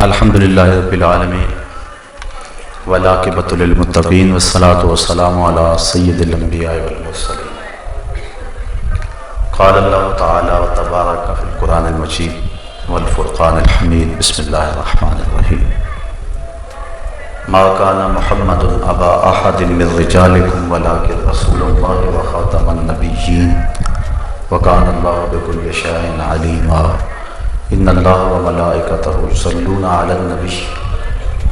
الحمدللہ رب العالمین والعاقبۃ للمتقین والصلاۃ والسلام علی سید الانبیاء والمرسلین۔ قال اللہ تعالی وتبارک فی القرآن المجید والفرقان الحمید۔ بسم اللہ الرحمن الرحیم۔ ما کان محمد ابا احد من رجالکم ولکن رسول اللہ وخاتم النبیین وکان اللہ بکل شیء علیما۔ ان اللہ وملائکتہ یصلون علی النبی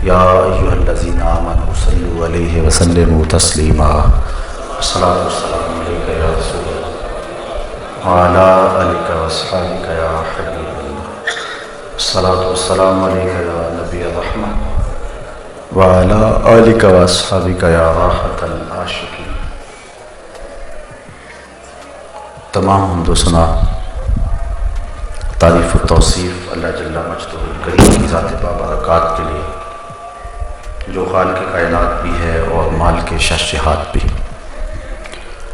یا ایھا الذین آمنوا صلوا علیہ وسلموا تسلیما۔ الصلاۃ والسلام علیک یا رسول اللہ وعلی آلک واصحابک یا حبیب اللہ۔ الصلاۃ والسلام علیک یا نبی الرحمۃ وعلی آلک واصحابک یا راحۃ العاشقین۔ تمام حمد و ثنا تعریف و توصیف اللہ جل مجدہ الکریم کی ذات بابرکات کے لیے، جو خالق کائنات بھی ہے اور مالک شہنشاہات بھی۔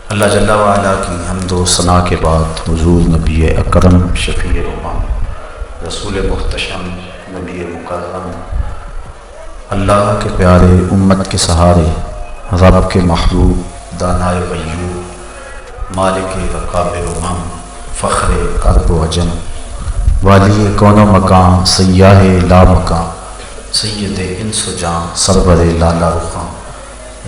اللہ جل وعلا کی حمد و ثنا کے بعد حضور نبی اکرم شفیع امم رسول محتشم نبی مکرم، اللہ کے پیارے امت کے سہارے، رب کے محبوب دانائے غیوب، مالک رقاب امم، فخر عرب و عجم، والی کون و مکان، سیاہ لا مکان، سید انس و جان، سرور لالا رخاں،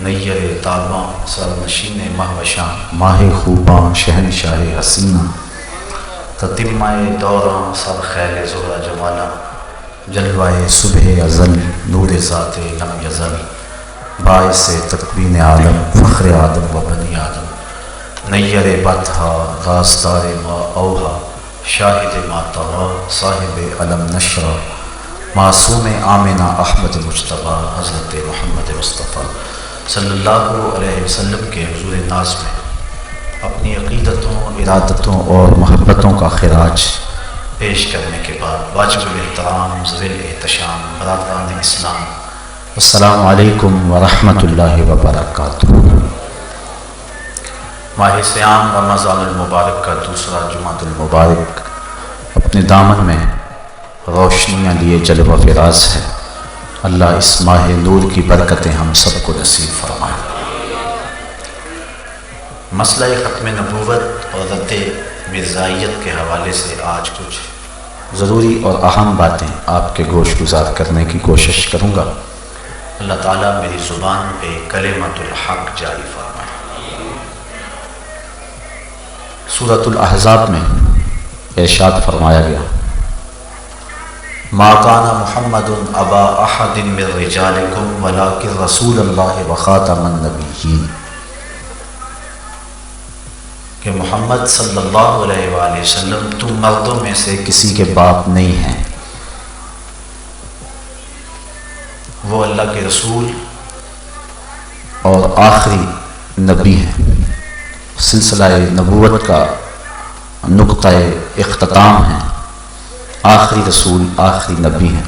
نیر تاباں، سرنشین مہوشاں، ماہ خوباں، شہنشاہ حسینہ، تتمہ دوراں، سر خیل زہرہ جمالاں، جلوہ صبح ازل، نور ذات لم یزل، باعث تکوین عالم، فخر آدم و بنی آدم، نیر بطحا، راستار ما اوہا، شاہد ما طغا، صاحب علم نشرہ، معصوم آمنہ احمد مجتبیٰ، حضرت محمد مصطفیٰ صلی اللہ علیہ وسلم کے حضور ناز میں اپنی عقیدتوں، ارادتوں اور محبتوں کا خراج پیش کرنے کے بعد واجب الاحترام ذویل احتشام برادران اسلام، السلام علیکم ورحمۃ اللہ وبرکاتہ۔ ماہ صیام رمضان المبارک کا دوسرا جمعۃ المبارک اپنے دامن میں روشنیاں لیے جلوہ فراز ہے۔ اللہ اس ماہ نور کی برکتیں ہم سب کو نصیب فرمائے۔ مسئلہ ختم نبوت اور رد مرزائیت کے حوالے سے آج کچھ ضروری اور اہم باتیں آپ کے گوش گزار کرنے کی کوشش کروں گا۔ اللہ تعالیٰ میری زبان پہ کلمۃ الحق جاری فرمائے۔ سورۃ الاحزاب میں ارشاد فرمایا گیا، ما کان محمد ابا احد من رجالکم ولکن رسول اللہ وخاتم النبیین، کہ محمد صلی اللہ علیہ وآلہ وسلم تم مردوں میں سے کسی کے باپ نہیں ہیں، وہ اللہ کے رسول اور آخری نبی ہیں، سلسلہ نبوت کا نقطہ اختتام ہیں، آخری رسول آخری نبی ہیں۔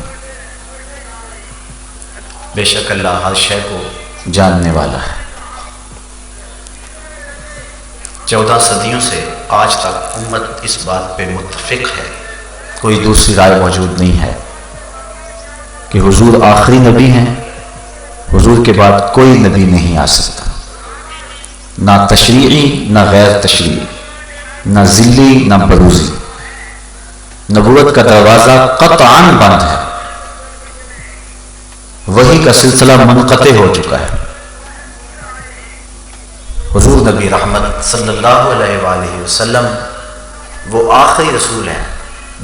بے شک اللہ ہر شے کو جاننے والا ہے۔ 14 صدیوں سے آج تک امت اس بات پہ متفق ہے، کوئی دوسری رائے موجود نہیں ہے کہ حضور آخری نبی ہیں، حضور کے بعد کوئی نبی نہیں آ سکتا، نہ تشریعی نہ غیر تشریعی، نہ ذلی نہ بروزی۔ نبوت کا دروازہ قطعاً بند ہے، وحی کا سلسلہ منقطع ہو چکا ہے۔ حضور نبی رحمت صلی اللہ علیہ وآلہ وسلم وہ آخری رسول ہیں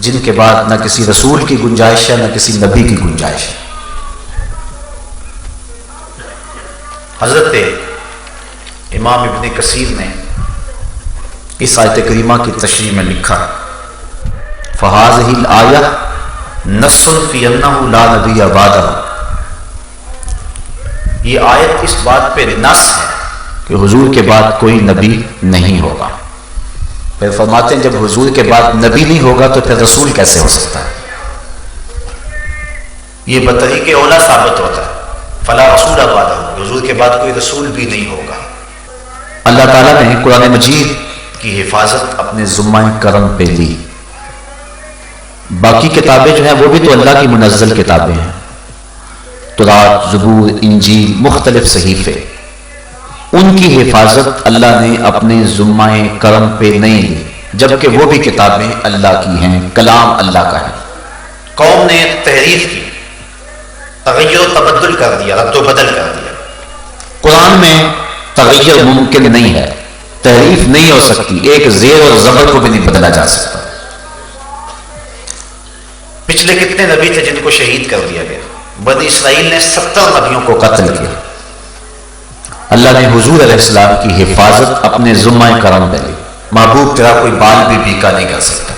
جن کے بعد نہ کسی رسول کی گنجائش ہے نہ کسی نبی کی گنجائش ہے۔ حضرت امام ابن کثیر نے اس آیت کریمہ کی تشریح میں لکھا، فہذہ الآیہ نص فی انہ لا نبی بعدہ، یہ آیت اس بات پہ نص ہے کہ حضور کے بعد کوئی نبی نہیں ہوگا۔ پھر فرماتے ہیں جب حضور کے بعد نبی نہیں ہوگا تو پھر رسول کیسے ہو سکتا ہے؟ یہ بطریق اولا ثابت ہوتا ہے، فلا رسول بعدہ، حضور کے بعد کوئی رسول بھی نہیں ہوگا۔ اللہ تعالیٰ نے قرآن مجید کی حفاظت اپنے ذمہ کرم پہ لی، باقی کتابیں جو ہیں وہ بھی تو اللہ کی منزل کتابیں ہیں، تورات، زبور، انجیل، مختلف صحیفے، ان کی حفاظت اللہ نے اپنے ذمہ کرم پہ نہیں لی، جبکہ وہ بھی کتابیں اللہ کی ہیں، کلام اللہ کا ہے۔ قوم نے تحریف کی، تغیر و تبدل کر دیا، رد و بدل کر دیا۔ قرآن میں تغیر ممکن نہیں ہے، تحریف نہیں ہو سکتی، ایک زیر اور زبر کو بھی نہیں بدلا جا سکتا۔ پچھلے کتنے نبی تھے جن کو شہید کر دیا گیا؟ بنی اسرائیل نے 70 نبیوں کو قتل کیا۔ اللہ نے حضور علیہ السلام کی حفاظت اپنے ذمہ کرم پہ لی۔ محبوب تیرا کوئی بال بھی بیکا نہیں کر سکتا۔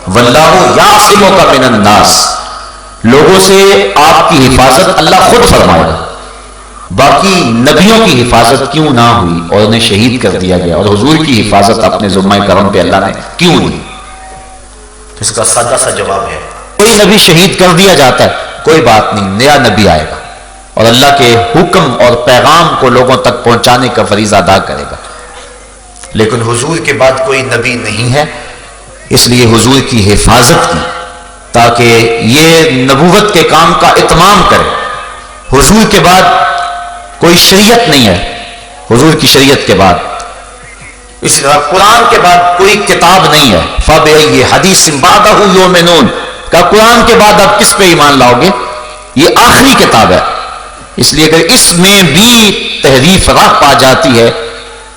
واللہ یعصمک من الناس، لوگوں سے آپ کی حفاظت اللہ خود فرمائے گا۔ باقی نبیوں کی حفاظت کیوں نہ ہوئی اور انہیں شہید کر دیا گیا، اور حضور کی حفاظت اپنے ذمہ کرم پہ اللہ نے کیوں دی؟ اس کا سادہ سا جواب ہے، کوئی نبی شہید کر دیا جاتا ہے، کوئی بات نہیں، نیا نبی آئے گا اور اللہ کے حکم اور پیغام کو لوگوں تک پہنچانے کا فریضہ ادا کرے گا۔ لیکن حضور کے بعد کوئی نبی نہیں ہے، اس لیے حضور کی حفاظت کی تاکہ یہ نبوت کے کام کا اتمام کرے۔ حضور کے بعد کوئی شریعت نہیں ہے، حضور کی شریعت کے بعد اسی طرح قرآن کے بعد کوئی کتاب نہیں ہے۔ فَبِأَيِّ حَدِيثٍ بَعْدَهُ يُؤْمِنُونَ، کہ قرآن کے بعد آپ کس پہ ایمان لاؤ گے؟ یہ آخری کتاب ہے، اس لیے اگر اس میں بھی تحریف راہ پا جاتی ہے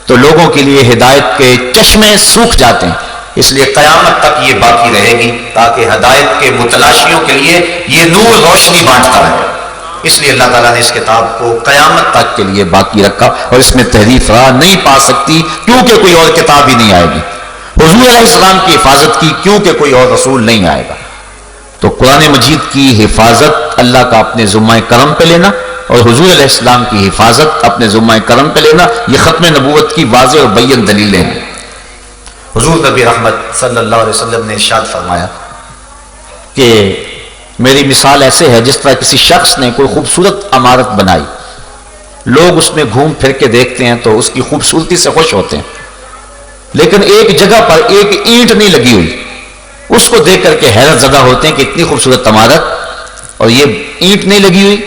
تو لوگوں کے لیے ہدایت کے چشمے سوکھ جاتے ہیں۔ اس لیے قیامت تک یہ باقی رہے گی تاکہ ہدایت کے متلاشیوں کے لیے یہ نور روشنی بانٹتا رہے۔ اس لیے اللہ تعالیٰ نے اس کتاب کو قیامت تک کے لیے باقی رکھا، اور اس میں تحریف راہ نہیں پا سکتی کیونکہ کوئی اور کتاب ہی نہیں آئے گی۔ حضور علیہ السلام کی حفاظت کی کیونکہ کوئی اور رسول نہیں آئے گا۔ تو قرآن مجید کی حفاظت اللہ کا اپنے ذمہ کرم پہ لینا اور حضور علیہ السلام کی حفاظت اپنے ذمہ کرم پہ لینا، یہ ختم نبوت کی واضح اور بین دلیلیں ہیں۔ حضور نبی رحمت صلی اللہ علیہ وسلم نے ارشاد فرمایا کہ میری مثال ایسے ہے جس طرح کسی شخص نے کوئی خوبصورت عمارت بنائی، لوگ اس میں گھوم پھر کے دیکھتے ہیں تو اس کی خوبصورتی سے خوش ہوتے ہیں، لیکن ایک جگہ پر ایک اینٹ نہیں لگی ہوئی، اس کو دیکھ کر کے حیرت زدہ ہوتے ہیں کہ اتنی خوبصورت عمارت اور یہ اینٹ نہیں لگی ہوئی۔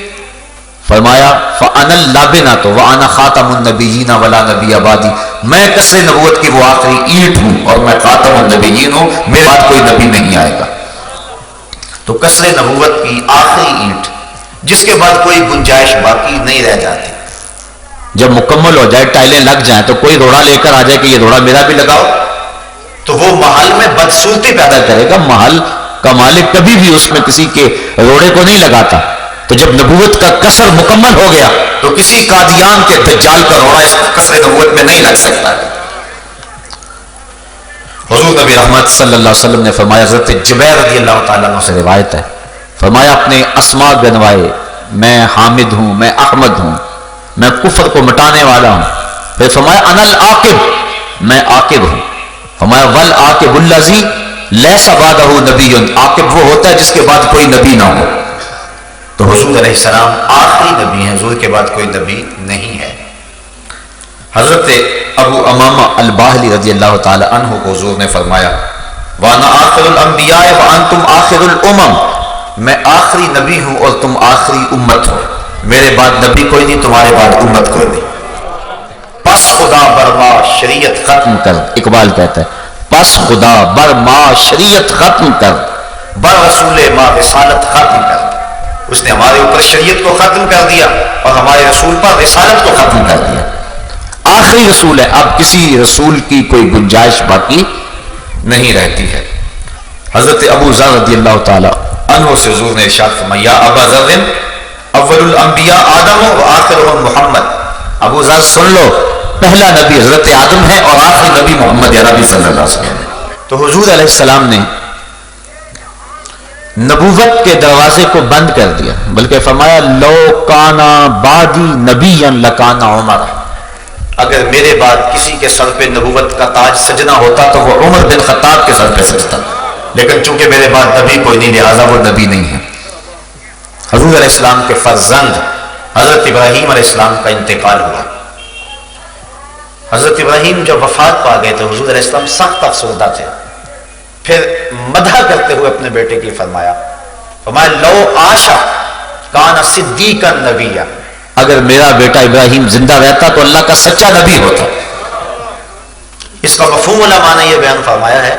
فرمایا فَأَنَا اللَّابِنَةُ وَأَنَا خَاتَمُ النَّبِيِّينَ وَلَا نَبِيَّ بَعْدِي، میں قصر نبوت کی وہ آخری اینٹ ہوں اور میں خاتم النبیین ہوں، میرے بعد کوئی نبی نہیں آئے گا۔ تو قصر نبوت کی آخری اینٹ جس کے بعد کوئی گنجائش باقی نہیں رہ جاتی۔ جب مکمل ہو جائے، ٹائلیں لگ جائیں تو کوئی روڑا لے کر آ جائے کہ یہ روڑا میرا بھی لگاؤ، تو وہ محل میں بدصورتی پیدا کرے گا۔ محل کا مالک کبھی بھی اس میں کسی کے روڑے کو نہیں لگاتا۔ تو جب نبوت کا قصر مکمل ہو گیا تو کسی قادیان کے دجال کا روڑا اس قصر نبوت میں نہیں لگ سکتا۔ حضور نبی رحمت صلی اللہ علیہ وسلم نے فرمایا، حضرت جبیر رضی اللہ تعالیٰ عنہ سے روایت ہے، فرمایا اپنے اسماء گنوائے، میں حامد ہوں، میں احمد ہوں، میں کفر کو مٹانے والا ہوں۔ پھر فرمایا انا العاقب، میں عاقب ہوں۔ فرمایا والعاقب الذی لیس بعدہ نبی، عاقب وہ ہوتا ہے جس کے بعد کوئی نبی نہ ہو۔ تو حضور علیہ السلام آخری نبی ہیں، حضور کے بعد کوئی نبی نہیں ہے۔ حضرت ابو امامہ الباہلی رضی اللہ تعالی عنہ کو حضور نے فرمایا وَأَنَا آخِرُ الْأَنْبِيَاءِ وَأَنْتُمْ آخِرُ الْأُمَمِ، میں آخری نبی ہوں اور تم آخری امت ہو، میرے بعد نبی کوئی نہیں، تمہارے بعد امت کوئی نہیں۔ پس خدا برما شریعت ختم کر، اقبال کہتا ہے پس خدا برما شریعت ختم کر، بر رسول ما رسالت ختم کر، اس نے ہمارے اوپر شریعت کو ختم کر دیا اور ہمارے رسول پر رسالت کو ختم کر دیا۔ آخری رسول ہے، اب کسی رسول کی کوئی گنجائش باقی نہیں رہتی ہے۔ حضرت ابو ذر رضی اللہ تعالی عنہ سے حضور نے ارشاد فرمایا یا ابا ذر اول الانبیاء آدم و آخرهم محمد، ابو ذر سن لو، پہلا نبی حضرت آدم ہے اور آخری نبی محمد عربی صلی اللہ علیہ وسلم ہے۔ تو حضور علیہ السلام نے نبوت کے دروازے کو بند کر دیا، بلکہ فرمایا لو کانا بعدی نبیا لکانا عمر، اگر میرے بعد کسی کے سر پہ نبوت کا تاج سجنا ہوتا تو وہ عمر بن خطاب کے سر پہ سجتا، لیکن چونکہ میرے بعد نبی کوئی نہیں لہٰذا وہ نبی نہیں ہے۔ حضور علیہ السلام کے فرزند حضرت ابراہیم علیہ السلام کا انتقال ہوا۔ حضرت ابراہیم جب وفات پا گئے تو حضور علیہ السلام سخت افسردہ تھے، پھر مدح کرتے ہوئے اپنے بیٹے کی فرمایا لو آشا کان صدیقا نبیا، اگر میرا بیٹا ابراہیم زندہ رہتا تو اللہ کا سچا نبی ہوتا۔ اس کا مفہوم علماء نے یہ بیان فرمایا ہے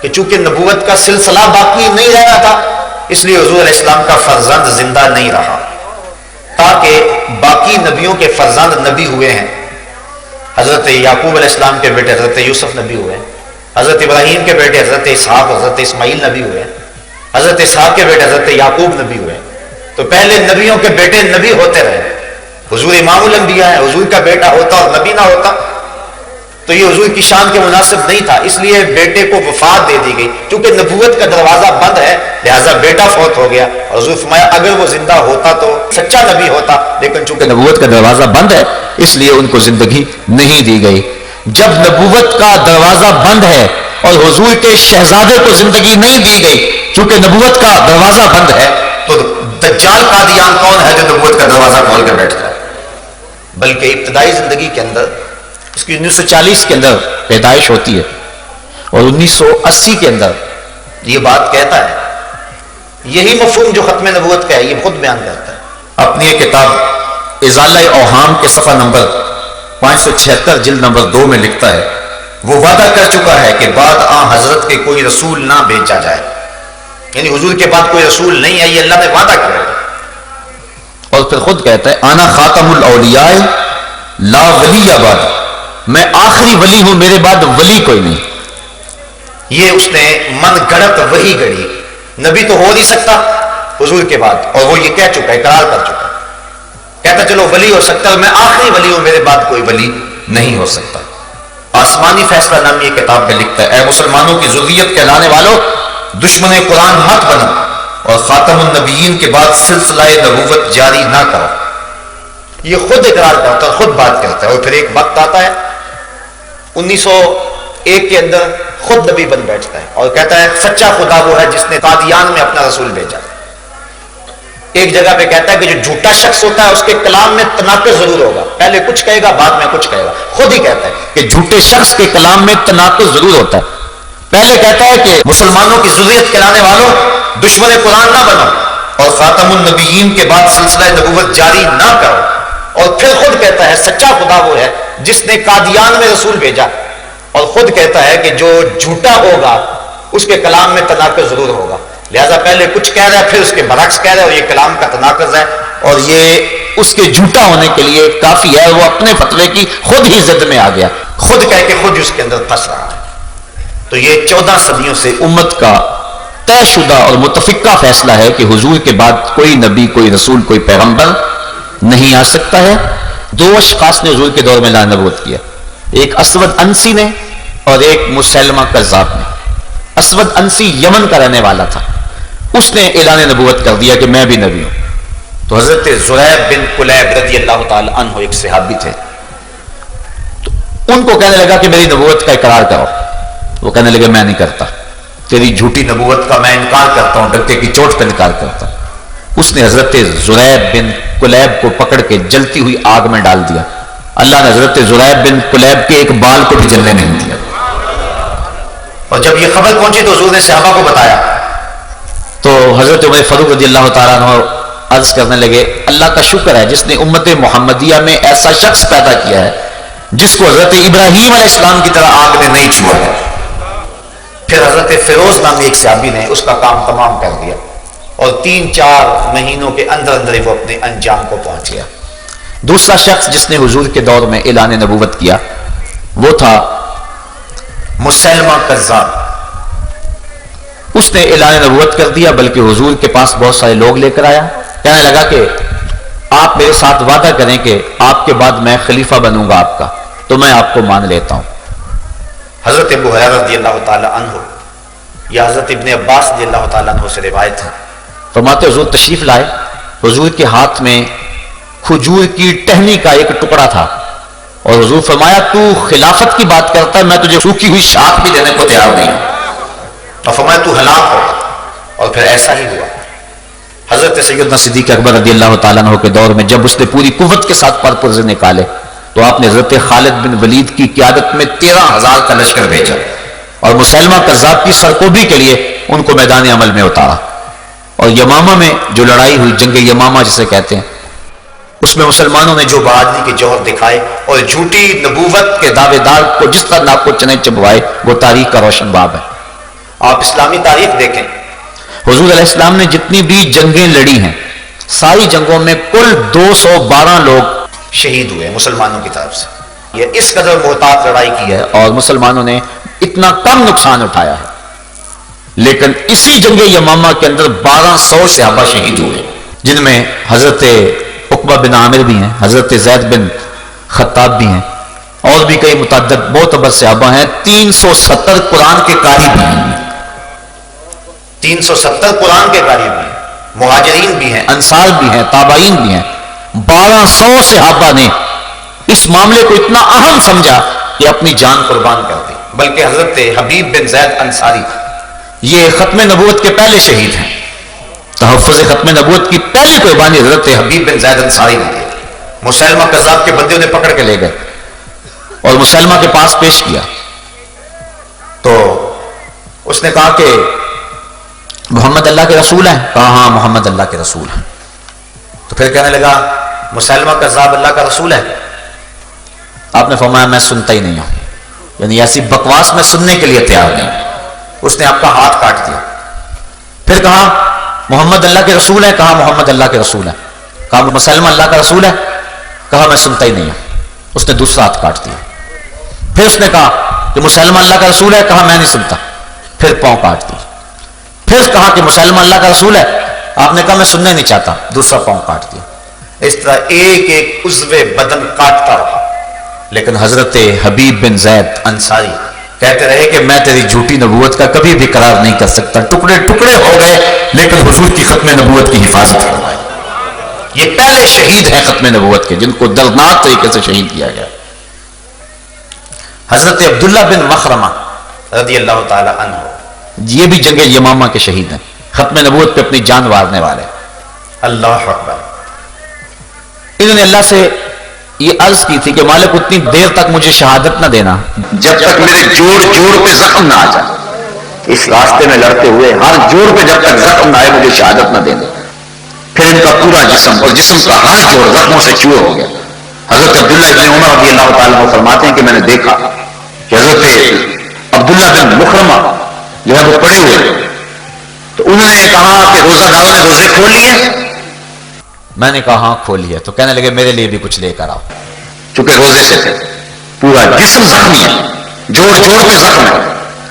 کہ چونکہ نبوت کا سلسلہ باقی نہیں رہا تھا، اس لیے حضور علیہ السلام کا فرزند زندہ نہیں رہا، تاکہ باقی نبیوں کے فرزند نبی ہوئے ہیں۔ حضرت یعقوب علیہ السلام کے بیٹے حضرت یوسف نبی ہوئے ہیں، حضرت ابراہیم کے بیٹے حضرت اسحاق حضرت اسماعیل نبی ہوئے ہیں، حضرت اسحاق کے بیٹے حضرت یعقوب نبی ہوئے ہیں۔ تو پہلے نبیوں کے بیٹے نبی ہوتے رہے۔ حضور امام الانبیاء ہے، حضور کا بیٹا ہوتا اور نبی نہ ہوتا تو یہ حضور کی شان کے مناسب نہیں تھا، اس لیے بیٹے کو وفات دے دی گئی۔ چونکہ نبوت کا دروازہ بند ہے لہذا بیٹا فوت ہو گیا، اور حضور فرمایا اگر وہ زندہ ہوتا تو سچا نبی ہوتا، لیکن چونکہ نبوت کا دروازہ بند ہے اس لیے ان کو زندگی نہیں دی گئی۔ جب نبوت کا دروازہ بند ہے اور حضور کے شہزادے کو زندگی نہیں دی گئی چونکہ نبوت کا دروازہ بند ہے، تو دجال قادیان کون ہے جو نبوت کا دروازہ کھول کے بیٹھ جائے؟ بلکہ ابتدائی زندگی کے اندر اس کی 1940 کے اندر پیدائش ہوتی ہے اور 1980 کے اندر یہ بات کہتا ہے۔ یہی مفہوم جو ختم نبوت کا ہے یہ خود بیان کرتا ہے اپنی ایک کتاب ازالہ اوہام کے صفحہ نمبر 576 جلد نمبر 2 میں لکھتا ہے وہ وعدہ کر چکا ہے کہ بعد حضرت کے کوئی رسول نہ بھیجا جائے، یعنی حضور کے بعد کوئی رسول نہیں ہے، یہ اللہ نے وعدہ کیا ہے۔ اور پھر خود کہتا ہے انا خاتم الاولیاء لا ولی بعد، میں آخری ولی ہوں، میرے بعد ولی کوئی نہیں۔ یہ اس نے من گھڑت وہی گڑی، نبی تو ہو نہیں سکتا حضور کے بعد، اور وہ یہ کہہ چکا ہے، اقرار کر چکا ہے، کہتا چلو ولی ہو سکتا ہے، میں آخری ولی ہوں، میرے بعد کوئی ولی نہیں ہو سکتا۔ آسمانی فیصلہ نامی یہ کتاب میں لکھتا ہے اے مسلمانوں کی ذریت کہلانے والوں، دشمن قرآن مت بنو اور خاتم النبیین کے بعد سلسلہ نبوت جاری نہ کرو۔ یہ خود اقرار کرتا ہے، خود بات کرتا ہے، اور پھر ایک وقت آتا ہے 1901 کے اندر خود نبی بن بیٹھتا ہے اور کہتا ہے سچا خدا وہ ہے جس نے قادیان میں اپنا رسول بھیجا۔ ایک جگہ پہ کہتا ہے کہ جو جھوٹا شخص ہوتا ہے اس کے کلام میں تناقض ضرور ہوگا، پہلے کچھ کہے گا بعد میں کچھ کہے گا۔ خود ہی کہتا ہے کہ جھوٹے شخص کے کلام میں تناقض ضرور ہوتا ہے، پہلے کہتا ہے کہ مسلمانوں کی ذریت کہلانے والوں دشمن قرآن نہ بنو اور خاتم النبیین کے بعد سلسلہ نبوت جاری نہ کرو، اور پھر خود کہتا ہے سچا خدا وہ ہے جس نے قادیان میں رسول بھیجا، اور خود کہتا ہے کہ جو جھوٹا ہوگا اس کے کلام میں تناقض ضرور ہوگا، لہذا پہلے کچھ کہہ رہا ہے پھر اس کے برعکس کہہ رہا ہے، اور یہ کلام کا تناقض ہے، اور یہ اس کے جھوٹا ہونے کے لیے کافی ہے، وہ اپنے فتوے کی خود ہی ضد میں آ گیا، خود کہہ کے خود اس کے اندر پھنس رہا ہے۔ تو یہ 14 صدیوں سے امت کا طے شدہ اور متفقہ فیصلہ ہے کہ حضور کے بعد کوئی نبی، کوئی رسول، کوئی پیغمبر نہیں آ سکتا ہے۔ 2 اشخاص نے حضور کے دور میں اعلان نبوت کیا، ایک اسود انسی نے اور ایک مسلمہ کذاب نے۔ اسود انسی یمن کا رہنے والا تھا، اس نے اعلان نبوت کر دیا کہ میں بھی نبی ہوں۔ تو حضرت زریب بن کلیب رضی اللہ تعالی عنہ ایک صحابی تھے، تو ان کو کہنے لگا کہ میری نبوت کا اقرار کرو، وہ کہنے لگے میں نہیں کرتا، تیری جھوٹی نبوت کا میں انکار کرتا ہوں، ڈنڈے کی چوٹ پہ انکار کرتا ہوں۔ اس نے حضرت زریب بن کلیب کو پکڑ کے جلتی ہوئی آگ میں ڈال دیا، اللہ نے حضرت زریب بن کلیب کے ایک بال کو بھی جلنے نہیں دیا۔ اور جب یہ خبر پہنچی تو حضور نے صحابہ کو بتایا، تو حضرت عمر فاروق رضی اللہ تعالیٰ عنہ عرض کرنے لگے اللہ کا شکر ہے جس نے امت محمدیہ میں ایسا شخص پیدا کیا ہے جس کو حضرت ابراہیم علیہ السلام کی طرح آگ نے نہیں چھوا ہے۔ پھر حضرت فیروز نامی ایک صحابی نے اس کا کام تمام کر دیا، اور 3-4 مہینوں کے اندر اندر ہی وہ اپنے انجام کو پہنچ گیا۔ دوسرا شخص جس نے حضور کے دور میں اعلان نبوت کیا وہ تھا مسلمہ کذاب۔ اس نے اعلان نبوت کر دیا، بلکہ حضور کے پاس بہت سارے لوگ لے کر آیا، کہنے لگا کہ آپ میرے ساتھ وعدہ کریں کہ آپ کے بعد میں خلیفہ بنوں گا آپ کا، تو میں آپ کو مان لیتا ہوں۔ حضرت ابو ہریرہ رضی اللہ تعالی عنہ یا حضرت ابن عباس رضی اللہ تعالی عنہ سے روایت ہے، فرماتے حضور تشریف لائے، حضور کے ہاتھ میں کھجور کی ٹہنی کا ایک ٹکڑا تھا، اور حضور فرمایا تو خلافت کی بات کرتا ہے، میں تجھے سوکھی ہوئی شاخ بھی دینے کو تیار نہیں ہوں، اور فرمایا تو ہلاک ہو، اور پھر ایسا ہی ہوا۔ حضرت سیدنا صدیق اکبر رضی اللہ تعالیٰ عنہ کے دور میں جب اس نے پوری قوت کے ساتھ پر پرزے نکالے تو آپ نے حضرت خالد بن ولید کی قیادت میں 13,000 کا لشکر بھیجا، اور مسلمہ کذاب کی سرکوبی کے لیے ان کو میدان عمل میں اتارا. اور یمامہ میں جو لڑائی ہوئی، جنگ یمامہ جسے کہتے ہیں، اس میں مسلمانوں نے جو بہادری کے جوہر دکھائے اور جھوٹی نبوت کے دعوے دار کو جس طرح ناک کو چنے چبوائے، وہ تاریخ کا روشن باب ہے. آپ اسلامی تاریخ دیکھیں، حضور علیہ السلام نے جتنی بھی جنگیں لڑی ہیں، ساری جنگوں میں کل 212 لوگ شہید ہوئے مسلمانوں کی طرف سے. یہ اس قدر محتاط لڑائی کی ہے اور مسلمانوں نے اتنا کم نقصان اٹھایا ہے. لیکن اسی جنگ یمامہ کے اندر 1200 صحابہ شہید ہوئے، جن میں حضرت عقبہ بن عامر بھی ہیں، حضرت زید بن خطاب بھی ہیں، اور بھی کئی متعدد معتبر صحابہ ہیں. 370 قرآن کے قاری بھی ہیں، 370 قرآن کے قاری بھی ہیں، مہاجرین بھی ہیں، انصار بھی ہیں، تابعین بھی ہیں. 1200 صحابہ نے اس معاملے کو اتنا اہم سمجھا کہ اپنی جان قربان کر دی. بلکہ حضرت حبیب بن زید انصاری یہ ختم نبوت کے پہلے شہید ہیں. تحفظ ختم نبوت کی پہلی قربانی حضرت حبیب بن زید انصاری نے دی. مسلمہ کذاب کے بندے انہیں پکڑ کے لے گئے اور مسلمہ کے پاس پیش کیا. تو اس نے کہا کہ محمد اللہ کے رسول ہیں؟ کہا ہاں محمد اللہ کے رسول ہیں. تو پھر کہنے لگا مسلمہ کذاب اللہ کا رسول ہے؟ آپ نے فرمایا میں سنتا ہی نہیں ہوں، یعنی ایسی بکواس میں سننے کے لیے تیار نہیں. اس نے آپ کا ہاتھ کاٹ دیا. پھر کہا محمد اللہ کے رسول ہے؟ کہا محمد اللہ کے رسول ہے. کہا مسلمہ اللہ کا رسول ہے؟ کہا میں سنتا ہی نہیں ہوں. اس نے دوسرا ہاتھ کاٹ دیا. پھر اس نے کہا کہ مسلمہ اللہ کا رسول ہے؟ کہا میں نہیں سنتا. پھر پاؤں کاٹ دی. پھر کہا کہ مسلمہ اللہ کا رسول ہے؟ آپ نے کہا میں سننا نہیں چاہتا. دوسرا پاؤں کاٹ دیا. اس طرح ایک ایک عضو بدن کاٹتا رہا. لیکن حضرت حبیب بن زید انصاری کہتے رہے کہ میں تیری جھوٹی نبوت کا کبھی بھی قرار نہیں کر سکتا. ٹکڑے ٹکڑے ہو گئے لیکن حضور کی ختم نبوت کی حفاظت فرمائی. یہ پہلے شہید ہیں ختم نبوت کے، جن کو دردناک طریقے سے شہید کیا گیا. حضرت عبداللہ بن مخرمہ رضی اللہ تعالی عنہ، یہ بھی جنگ یمامہ کے شہید ہیں، ختم نبوت پہ اپنی جان وارنے والے. اللہ اکبر. انہوں نے اللہ سے یہ عرض کی تھی کہ مالک اتنی دیر تک مجھے شہادت نہ دینا جب تک میرے جوڑ جوڑ پہ زخم نہ آ جائے. اس راستے میں لڑتے ہوئے ہر جوڑ پہ جب تک زخم نہ آئے مجھے شہادت نہ دینا. پھر ان کا پورا جسم اور جسم کا ہر جوڑ زخموں سے چوئے ہو گیا. حضرت عبداللہ بن عمر رضی اللہ تعالیٰ عنہ فرماتے ہیں کہ میں نے دیکھا کہ حضرت عبداللہ بن مخرمہ جو ہے وہ پڑے ہوئے، تو انہوں نے کہا کہ روزہ داروں نے روزے کھول لیے؟ میں نے کہا ہاں کھول لیے. تو کہنے لگے میرے لیے بھی کچھ لے کر آؤ. چونکہ روزے سے تھے، پورا جسم زخمی ہے، جوڑ جوڑ پہ زخم ہے.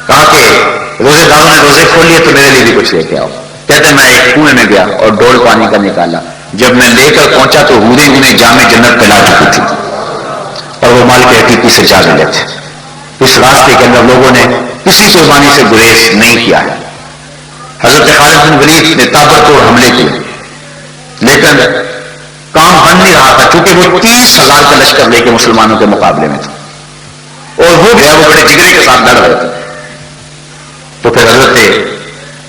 کہا کہ روزے داروں نے روزے کھول لیے تو میرے لیے بھی کچھ لے کے آؤ. کہتے میں ایک کنویں میں گیا اور ڈول پانی کا نکالا. جب میں لے کر پہنچا تو حوریں انہیں جام جنت پلا چکی تھی اور وہ مال کے حقیقی سے جا ملے تھے. اس راستے کے اندر لوگوں نے کسی قربانی سے گریز نہیں کیا ہے. حضرت خالد بن ولید نے تابڑتوڑ حملے کیے لیکن کام بن نہیں رہا تھا، چونکہ وہ 30,000 کا لشکر لے کے مسلمانوں کے مقابلے میں تھا اور وہ گیا وہ بڑے جگرے کے ساتھ لڑ رہے تھے. تو پھر حضرت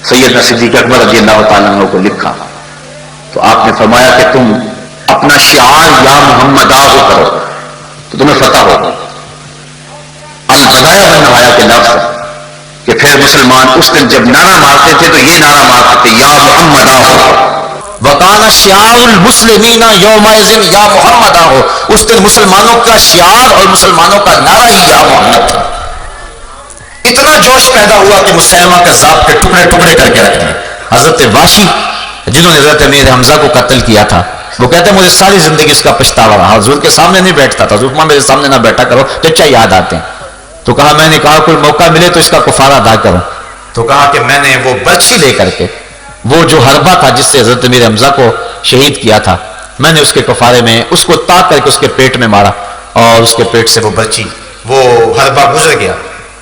سیدنا صدیق اکبر رضی اللہ تعالیٰ عنہ کو لکھا تو آپ نے فرمایا کہ تم اپنا شعار یا محمد آہو کرو تو تمہیں فتح ہوگا. الغدایا بن نوایا کے لفظ کہ پھر مسلمان اس دن جب نعرہ مارتے تھے تو یہ نعرہ مارتے تھے یا محمد آہو. وکانا شعار المسلمین یومئذ یا محمد آہو. اس دن مسلمانوں کا شعار اور مسلمانوں کا نعرہ ہی یا محمد تھا. اتنا جوش پیدا ہوا کہ مسلمہ کذاب کے ٹکڑے ٹکڑے کر کے رکھے. حضرت واشی جنہوں نے حضرت امیر حمزہ کو قتل کیا تھا وہ کہتے ہیں مجھے ساری زندگی اس کا پچھتاوا رہا. حضور کے سامنے نہیں بیٹھتا تھا، حضور میرے سامنے نہ بیٹھا کرو چچا یاد آتے ہیں. تو کہا میں نے کہا کوئی موقع ملے تو اس کا کفارہ ادا کروں. تو کہا کہ میں نے وہ برچھی لے کر کے وہ جو حربہ تھا جس سے حضرت امیر حمزہ کو شہید کیا تھا میں نے اس کے کفارے میں اس کو تاک کر کے اس کے پیٹ میں مارا اور اس کے پیٹ سے وہ برچھی وہ حربہ گزر گیا.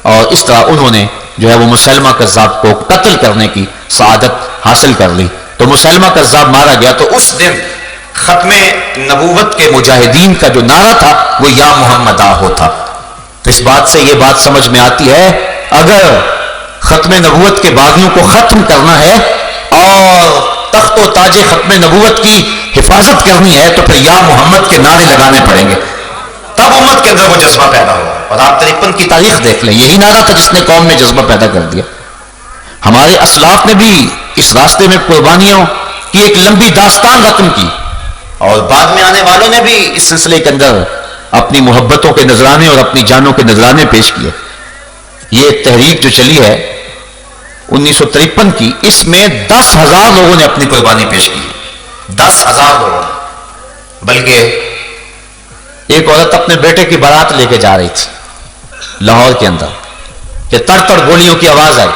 اور اس طرح انہوں نے جو ہے وہ مسلمہ کذاب کو قتل کرنے کی سعادت حاصل کر لی. تو مسلمہ کذاب مارا گیا. تو اس دن ختم نبوت کے مجاہدین کا جو نعرہ تھا وہ یا محمد آہو تھا. تو اس بات سے یہ بات سمجھ میں آتی ہے اگر ختم نبوت کے باغیوں کو ختم کرنا ہے اور تخت و تاج ختم نبوت کی حفاظت کرنی ہے تو پھر یا محمد کے نعرے لگانے پڑیں گے. تب امت کے اندر وہ جذبہ پیدا ہوا. اور آپ 53 کی تاریخ دیکھ لیں, یہی نعرہ تھا جس نے قوم میں جذبہ پیدا کر دیا. ہمارے اسلاف نے بھی اس راستے میں قربانیوں کی ایک لمبی داستان رقم کی, اور بعد میں آنے والوں نے بھی اس سلسلے کے اندر اپنی محبتوں کے نذرانے اور اپنی جانوں کے نذرانے پیش کیے. یہ تحریک جو چلی ہے 1953 کی, اس میں 10,000 لوگوں نے اپنی قربانی پیش کی. 10,000 لوگوں نے. بلکہ ایک عورت اپنے بیٹے کی بارات لے کے جا رہی تھی لاہور کے اندر کہ تڑ تڑ گولیوں کی آواز آئی.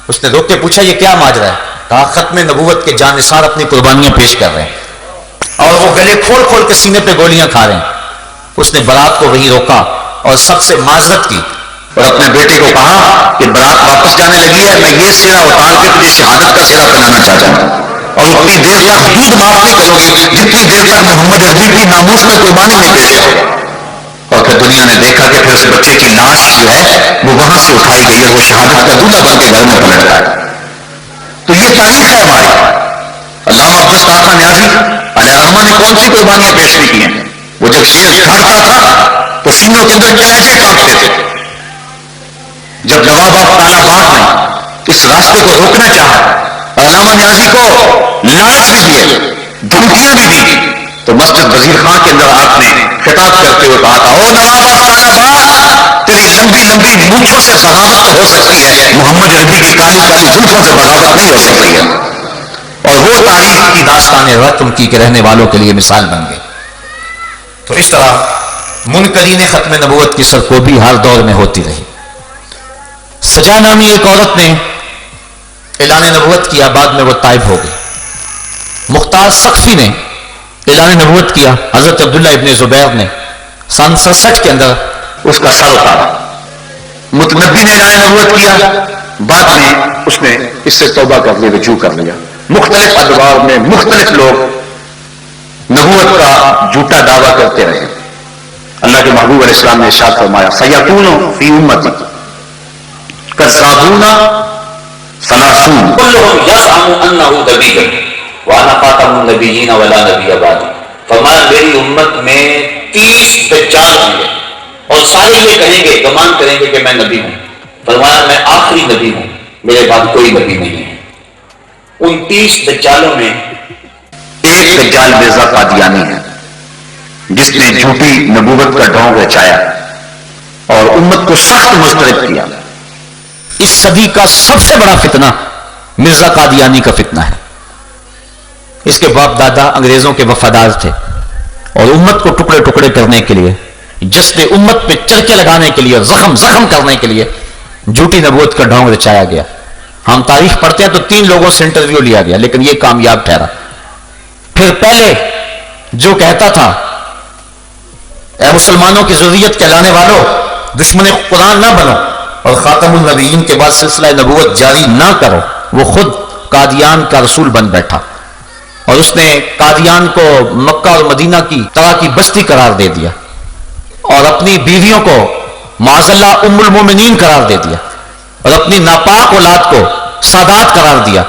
اس نے روک کے پوچھا یہ کیا ماجرا ہے؟ کہا ختم نبوت کے جانثار اپنی قربانیاں پیش کر رہے ہیں اور وہ گلے کھول کھول کے سینے پہ گولیاں کھا رہے ہیں. اس نے بارات کو وہیں روکا اور سب سے معذرت کی اور اپنے بیٹے کو کہا کہ بارات واپس جانے لگی ہے, میں یہ سرا اتار کے تجھے شہادت کا سرا پہنانا چاہتا ہوں, اور اتنی دیر تک دودھ معاف نہیں کرو گی جتنی دیر تک محمد عربی کی ناموس میں قربانی نہیں پیش کرو گی. اور پھر دنیا نے دیکھا کہ پھر اس بچے کی لاش جو ہے وہ وہاں سے اٹھائی گئی اور وہ شہادت کا دودھا بن کے گھر میں پلٹ آیا. تو یہ تاریخ ہے ہماری. علامہ عباس طاہر نیازی علیہ الرحمہ نے کون سی قربانیاں پیش نہیں کی ہیں؟ وہ جب شیر جھاڑتا تھا تو سینوں کے اندر کلیجے کانپتے تھے. جب نواب تالا باغ نے اس راستے کو روکنا چاہا, علامہ نیازی کو لالچ بھی دیے, دھمکیاں بھی دی, تو مسجد وزیر خان کے اندر آپ نے خطاب کرتے ہوئے کہا تھا, او نواب تالا باغ, تیری لمبی لمبی مونچھوں سے بغاوت ہو سکتی ہے, محمد عربی کی کالی کالی زلفوں سے بغاوت نہیں ہو سکتی ہے. اور وہ تاریخ کی داستان رقم کی کہ رہنے والوں کے لیے مثال بن گئی. تو اس طرح منکرین ختم نبوت کی سرکوبی ہر دور میں ہوتی رہی. سجا نامی ایک عورت نے اعلان نبوت کیا, بعد میں وہ طائب ہو گئی. مختار سقفی نے اعلان نبوت کیا, حضرت عبداللہ ابن زبیر نے سن 67 کے اندر اس کا سر اتارا. متنبی نے اعلان نبوت کیا, بعد میں اس نے اس سے توبہ کر لی, رجوع کر لیا. مختلف ادوار میں مختلف لوگ نبوت کا جھوٹا دعویٰ کرتے رہے. اللہ کے محبوب علیہ السلام نے ارشاد فرمایا, سیکون فی امتی کذابون ثلاثون کلهم یزعم انہ نبی وانا خاتم النبیین ولا نبی بعدی. فرمایا میری امت میں 30 دجال ہوں گے اور سارے یہ کہیں گے, گمان کریں گے کہ میں نبی ہوں. فرمایا میں آخری نبی ہوں, میرے بعد کوئی نبی نہیں ہے. ان 30 دجالوں میں ایک دجال مرزا قادیانی ہے جس نے جھوٹی نبوت کا ڈھونگ رچایا اور امت کو سخت مضطرب کیا. اس صدی کا سب سے بڑا فتنہ مرزا قادیانی کا فتنہ ہے. اس کے باپ دادا انگریزوں کے وفادار تھے اور امت کو ٹکڑے ٹکڑے کرنے کے لیے, جشن امت پہ چرکے لگانے کے لیے, زخم کرنے کے لیے جھوٹی نبوت کا ڈھونگ رچایا گیا. ہم تاریخ پڑھتے ہیں تو 3 لوگوں سے انٹرویو لیا گیا لیکن یہ کامیاب ٹھہرا. پھر پہلے جو کہتا تھا اے مسلمانوں کی ضروریت کہلانے والوں, دشمن قرآن نہ بنو اور خاتم النبیین کے بعد سلسلہ نبوت جاری نہ کرو, وہ خود قادیان کا رسول بن بیٹھا اور اس نے قادیان کو مکہ اور مدینہ کی طرح کی بستی قرار دے دیا اور اپنی بیویوں کو معاذ اللہ ام المومنین قرار دے دیا اور اپنی ناپاک اولاد کو سادات قرار دیا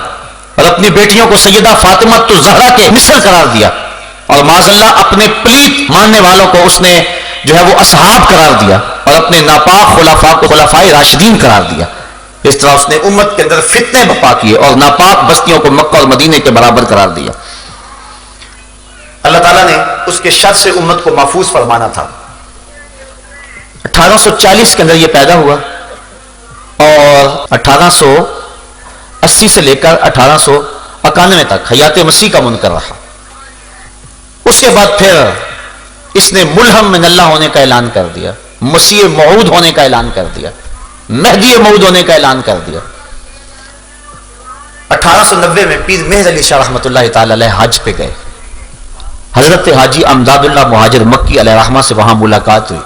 اور اپنی بیٹیوں کو سیدہ فاطمہ الزہرا کے مثل قرار دیا اور معاذ اللہ اپنے پلیت ماننے والوں کو اس نے جو ہے وہ اصحاب قرار دیا اور اپنے ناپاک خلفاء کو خلفائے راشدین قرار دیا. اس طرح اس نے امت کے اندر فتنے بپا کیے اور ناپاک بستیوں کو مکہ اور مدینے کے برابر قرار دیا. اللہ تعالیٰ نے اس کے شر سے امت کو محفوظ فرمانا تھا. 1840 کے اندر یہ پیدا ہوا اور 1880 سے لے کر 1891 تک حیات مسیح کا منکر رہا. اس کے بعد پھر اس نے ملہم من اللہ ہونے کا اعلان کر دیا, مسیح موعود ہونے کا اعلان کر دیا, مہدی موعود ہونے کا اعلان کر دیا. 1890 میں پیر مہر علی شاہ رحمۃ اللہ تعالی علیہ حج پہ گئے. حضرت حاجی امداد اللہ مہاجر مکی علیہ رحمہ سے وہاں ملاقات ہوئی.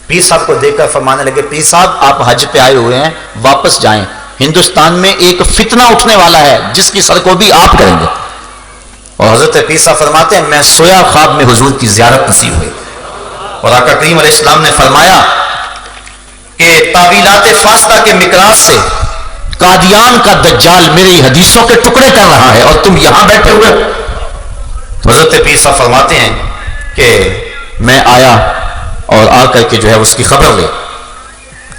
پیر صاحب کو دیکھ کر فرمانے لگے, پیر صاحب آپ حج پہ آئے ہوئے ہیں, واپس جائیں, ہندوستان میں ایک فتنہ اٹھنے والا ہے جس کی سرکوبی آپ کریں گے. اور حضرت پیر صاحب فرماتے ہیں میں سویا خواب میں حضور کی زیارت نصیب ہوئی اور آقا کریم علیہ السلام نے فرمایا کہ تعویلات فاسدہ کے مقراض سے قادیان کا دجال میری حدیثوں کے ٹکڑے کر رہا ہے اور تم یہاں بیٹھے ہوئے. حضرت پیر صاحب فرماتے ہیں کہ میں آیا اور آ کر کے جو ہے اس کی خبر لے.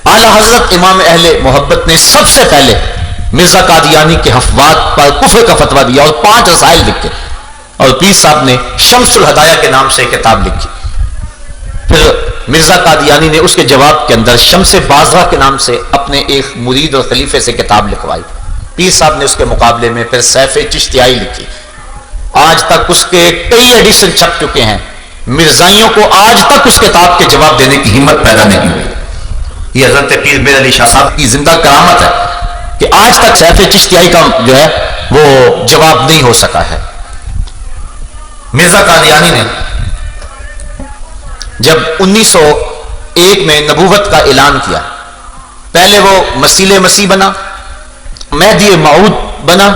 اعلیٰ حضرت امام اہل محبت نے سب سے پہلے مرزا قادیانی کے حفوات پر کفر کا فتویٰ دیا اور 5 رسائل لکھے، اور پیر صاحب نے شمس الہدایہ کے نام سے کتاب لکھی. پھر مرزا قادیانی نے اس کے جواب کے اندر شمس بازرہ کے نام سے اپنے ایک مرید اور خلیفے سے کتاب لکھوائی. پیر صاحب نے اس کے مقابلے میں پھر سیف چشتیائی لکھی. آج تک اس کے کئی ایڈیشن چھپ چکے ہیں. مرزائیوں کو آج تک اس کتاب کے جواب دینے کی ہمت پیدا نہیں ہوئی. یہ حضرت پیر میر علی شاہ صاحب کی زندہ کرامت ہے کہ آج تک سیف چشتیائی کا جو ہے وہ جواب نہیں ہو سکا ہے. مرزا قادیانی نے جب 1901 میں نبوت کا اعلان کیا، پہلے وہ مسیل مسیح بنا، مہدی موعود بنا،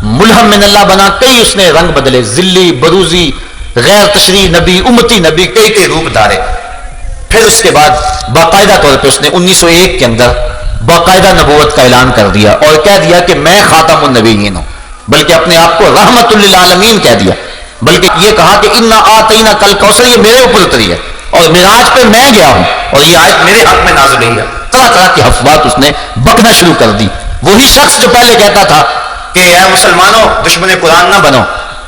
ملہم من اللہ بنا، کئی اس نے رنگ بدلے، ذلی، بروزی، غیر تشریح نبی، امتی نبی، کئی روپ دھارے. پھر اس کے بعد باقاعدہ طور پہ اس نے 1901 کے اندر باقاعدہ نبوت کا اعلان کر دیا اور کہہ دیا کہ میں خاتم النبیین ہوں، بلکہ اپنے آپ کو رحمت للعالمین کہہ دیا. بلکہ یہ کہا کہ انا آتینا کل کوثر، یہ میرے اوپر اتری ہے اور معراج پہ میں گیا ہوں اور یہ آیت میرے حق میں نازل ہوئی ہے. طرح طرح کی افواہ اس نے بکنا شروع کر دی. وہی شخص جو پہلے کہتا تھا کہ اے مسلمانوں دشمن قرآن نہ بنو